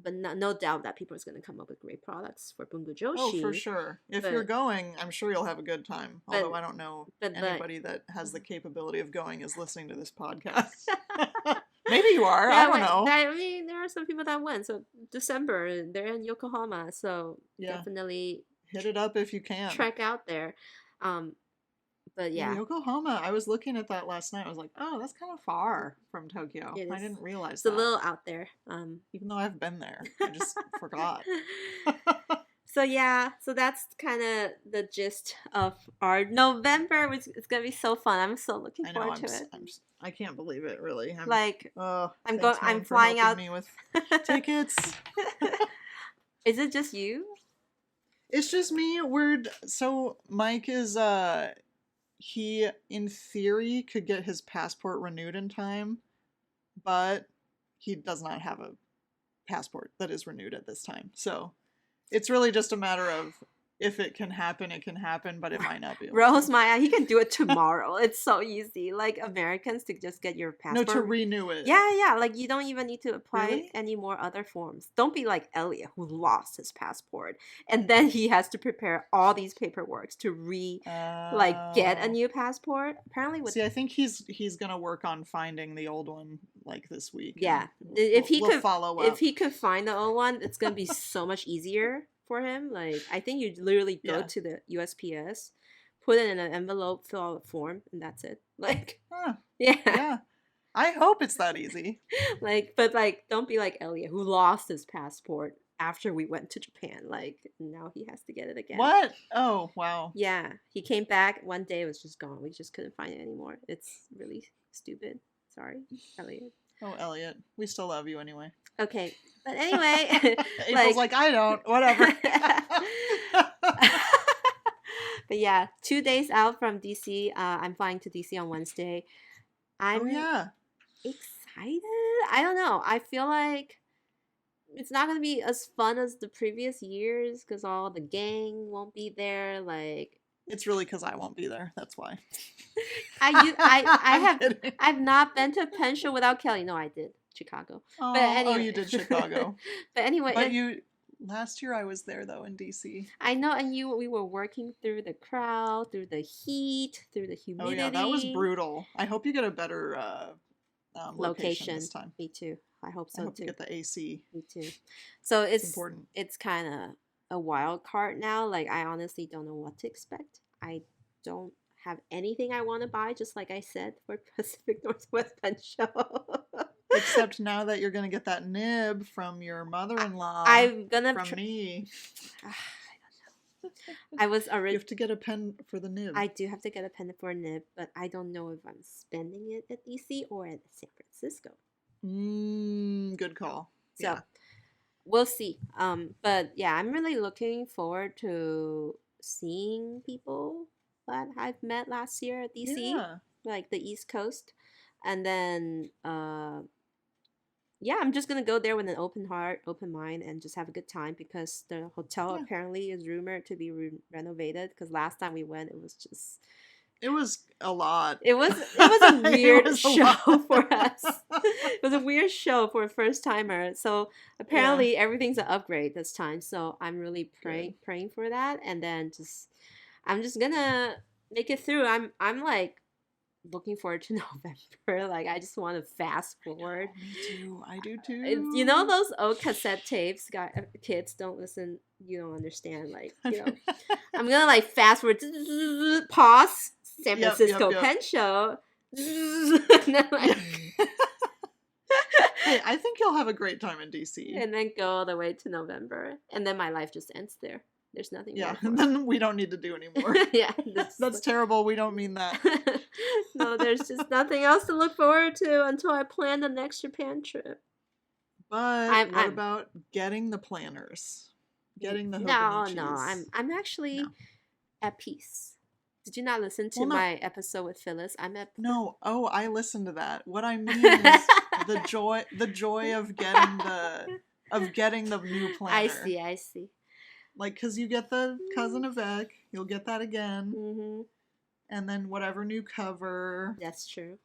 no doubt that people is gonna come up with great products for Bungo Joshi. Oh, for sure. If you're but- going, I'm sure you'll have a good time. but- Although I don't know but- anybody that has the capability of going is listening to this podcast. Maybe you are. Yeah, I don't know. I mean, there are some people that went. So December, they're in Yokohama. So Yeah. definitely Hit it up if you can. trek out there. But yeah, Yokohama. I was looking at that last night. I was like, oh, that's kind of far from Tokyo. It I is. didn't realize it's a that. little out there. Even though I've been there, I just forgot. So yeah, so that's kind of the gist of our November. It's gonna be so fun. I'm so looking I know. forward to it. I can't believe it. Really. Like I'm I'm going. I'm flying out. Me with tickets. Is it just you? It's just me. So Mike is he in theory could get his passport renewed in time, but he does not have a passport that is renewed at this time. So it's really just a matter of if it can happen, but it might not be. Rose Maya, he can do it tomorrow. It's so easy. Like Americans to just get your passport. No, to renew it. Yeah. Like you don't even need to apply Really? any more other forms. Don't be like Elliot, who lost his passport, and then he has to prepare all these paperwork to get a new passport. Apparently, with See, I think he's gonna work on finding the old one like this week. yeah, and if he we'll could follow up. if he could find the old one, it's gonna be so much easier for him. Like I think you literally go Yeah. to the USPS, put it in an envelope, fill out a form, and that's it. Like Huh, yeah. yeah. I hope it's that easy. But don't be like Elliot, who lost his passport after we went to Japan. Like now he has to get it again. What? Oh, wow. Yeah, he came back one day, it was just gone. We just couldn't find it anymore. It's really stupid. Sorry, Elliot. Oh, Elliot, we still love you anyway. Okay, but anyway, April's like, I don't. Whatever. But yeah, 2 days out from DC. I'm flying to DC on Wednesday. I'm Oh yeah. excited. I don't know. I feel like it's not gonna be as fun as the previous years because all the gang won't be there. Like It's really because I won't be there. That's why. I Kidding. I've not been to Penn Show without Kelly. No, I did Chicago. Oh, But anyway, you did Chicago. But anyway, But last year I was there though in DC. I know, and we were working through the crowd, through the heat, through the Oh humidity. yeah, that was brutal. I hope you get a better location this time. Me too. I hope I so hope too. you get the AC. Me too. So It's important. it's kind of a wild card now. Like I honestly don't know what to expect. I don't have anything I want to buy, just like I said for Pacific Northwest Pen Show. Except now that you're gonna get that nib from your mother-in-law, I'm gonna from me. I was You already. have to get a pen for the nib. I do have to get a pen for a nib, but I don't know if I'm spending it at DC or at San Francisco. Good call. So Yeah. we'll see. But yeah, I'm really looking forward to seeing people that I've met last year at DC, Yeah. like the East Coast, and then yeah, I'm just gonna go there with an open heart, open mind, and just have a good time because the hotel Yeah. apparently is rumored to be renovated. Because last time we went, it was just It was a lot. it was a weird was a show lot. for us. It was a weird show for a first timer. So apparently everything's an upgrade this time. So I'm really praying for that, and then I'm just gonna make it through. I'm like looking forward to November. Like I just want to fast forward. Me too. I do too. You know those old cassette tapes, kids don't listen, you don't understand, like, you know. I'm gonna like fast forward, pause, San Francisco Pen Show, and then like hey, I think you'll have a great time in DC. and then go all the way to November, and then my life just ends there. There's nothing more. And then we don't need to do anymore. Yeah, that's terrible. We don't mean that. No, there's just nothing else to look forward to until I plan the next Japan trip. But what about getting the planners? Getting the Hobonichis? No, I'm actually at peace. Did you not listen to my episode with Phyllis? I'm at No. Oh, I listened to that. What I mean is the joy of getting the new planner. I see. Like, because you get the Cousin Avec, you'll get that again. Mm-hmm. And then whatever new cover. That's true.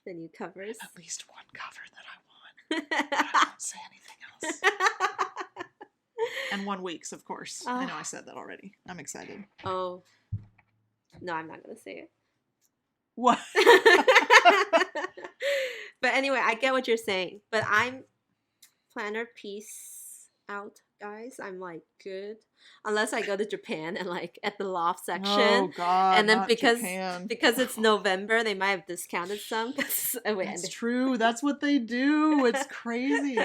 The new covers. At least one cover that I want. But I won't say anything else. And 1 week's, of course. I know I said that already. I'm excited. Oh. No, I'm not going to say it. What? But anyway, I get what you're saying. But I'm planner peace out, guys. I'm like good. Unless I go to Japan and like at the loft section. Oh God! And then not because Japan. because it's November, they might have discounted some. That's true. That's what they do. It's crazy.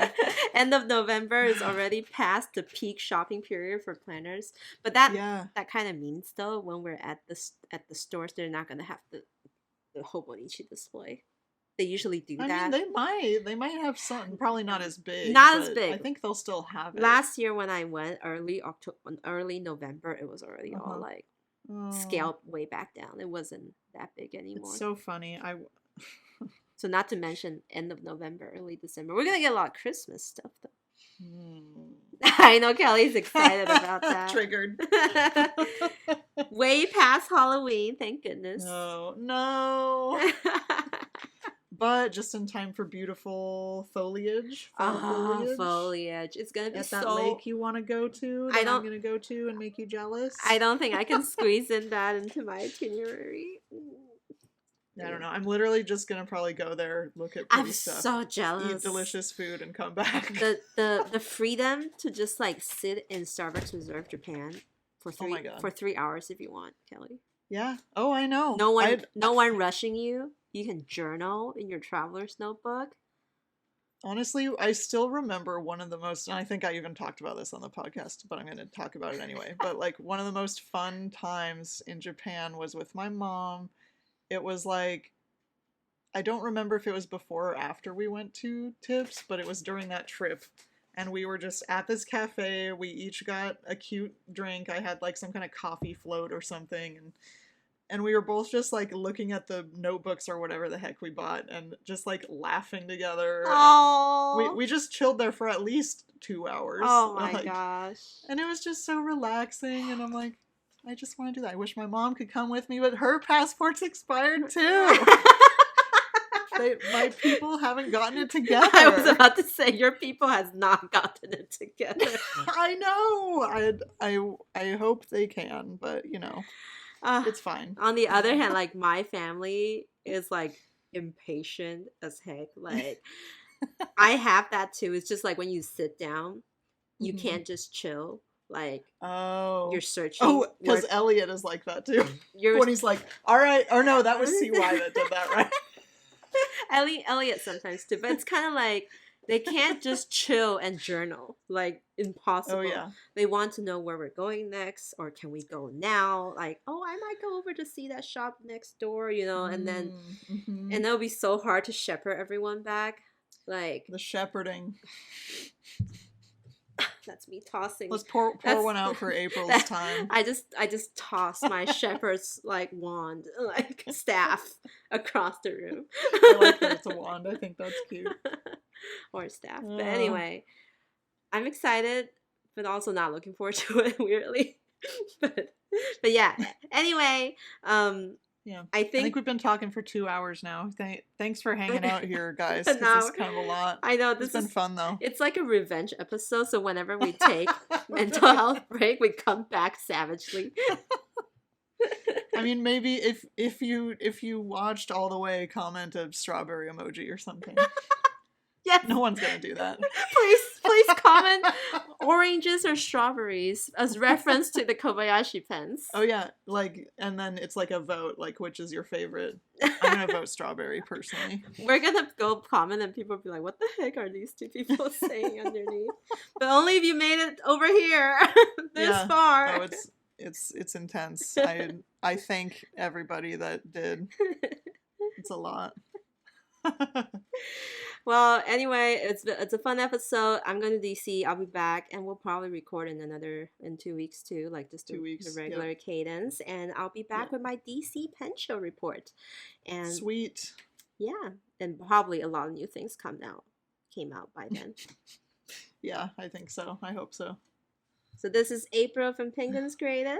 End of November is already past the peak shopping period for planners. But that kind of means though, when we're at the stores, they're not gonna have the Hobonichi display. They usually do that. I mean, they might have something, probably not as big. Not as big. I think they'll still have it. Last year when I went early November, it was already all like scaled way back down. It wasn't that big anymore. It's so funny. So not to mention end of November, early December. We're gonna get a lot of Christmas stuff though. I know Kelly's excited about that. Triggered. Way past Halloween, thank goodness. No. But just in time for beautiful foliage. Foliage. It's gonna be at that lake you want to go to. That I'm gonna go to and make you jealous. I don't think I can squeeze in that into my itinerary. I don't know. I'm literally just gonna probably go there, look at pretty stuff. I'm so jealous. Eat delicious food and come back. The freedom to just like sit in Starbucks Reserve Japan for 3 hours if you want, Kelly. Yeah. Oh, I know. No one rushing you. You can journal in your traveler's notebook. Honestly, I still remember one of the most, and I think I even talked about this on the podcast, but I'm going to talk about it anyway. But like one of the most fun times in Japan was with my mom. It was like, I don't remember if it was before or after we went to Tips, but it was during that trip. And we were just at this cafe. We each got a cute drink. I had like some kind of coffee float or something. And we were both just like looking at the notebooks or whatever the heck we bought and just like laughing together. Oh, we just chilled there for at least 2 hours. Oh my gosh. And it was just so relaxing. And I'm like, I just want to do that. I wish my mom could come with me, but her passport's expired too. My people haven't gotten it together. I was about to say your people has not gotten it together. I know. I hope they can, but you know. It's fine. On the other hand, like my family is like impatient as heck. Like I have that too. It's just like when you sit down, you can't just chill. Like Oh. you're searching. Oh, because where- Elliot is like that too. you're When he's like, all right, or no, that was CY that did that, right? Elliot sometimes too, but it's kind of like they can't just chill and journal. Like impossible. Oh yeah. They want to know where we're going next, or can we go now? Like, oh, I might go over to see that shop next door, you know, and then Mm-hmm. and it'll be so hard to shepherd everyone back. Like The shepherding. that's me tossing. Let's pour That's- one out for April's that- time. I just toss my shepherd's like wand, like staff across the room. I like that it's a wand. I think that's cute. Or staff. But anyway, I'm excited, but also not looking forward to it weirdly. but yeah. Anyway, Yeah. I I think think we've been talking for 2 hours now. Thanks for hanging out here, guys. 'Cause No. this is kind of a lot. I know It's this been is fun though. it's like a revenge episode, so whenever we take mental health break, we come back savagely. I mean, maybe if you watched all the way, comment a strawberry emoji or something. Yes. No one's gonna do that. Please comment oranges or strawberries as reference to the Kobayashi pens. Oh yeah, like, and then it's like a vote, like which is your favorite. I'm gonna vote strawberry personally. We're gonna go comment and people will be like, what the heck are these two people saying underneath? But only if you made it over here this Yeah. far. Oh, it's intense. I thank everybody that did. It's a lot. Well, anyway, it's a fun episode. I'm going to DC. I'll be back, and we'll probably record in 2 weeks too, like just 2 weeks, the regular cadence. And I'll be back with my DC pen show report. And Sweet. yeah, and probably a lot of new things came out by then. Yeah, I think so. I hope so. So this is April from Penguins Creative.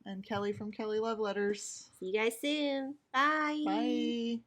And Kelly from Kelly Love Letters. See you guys soon. Bye. Bye.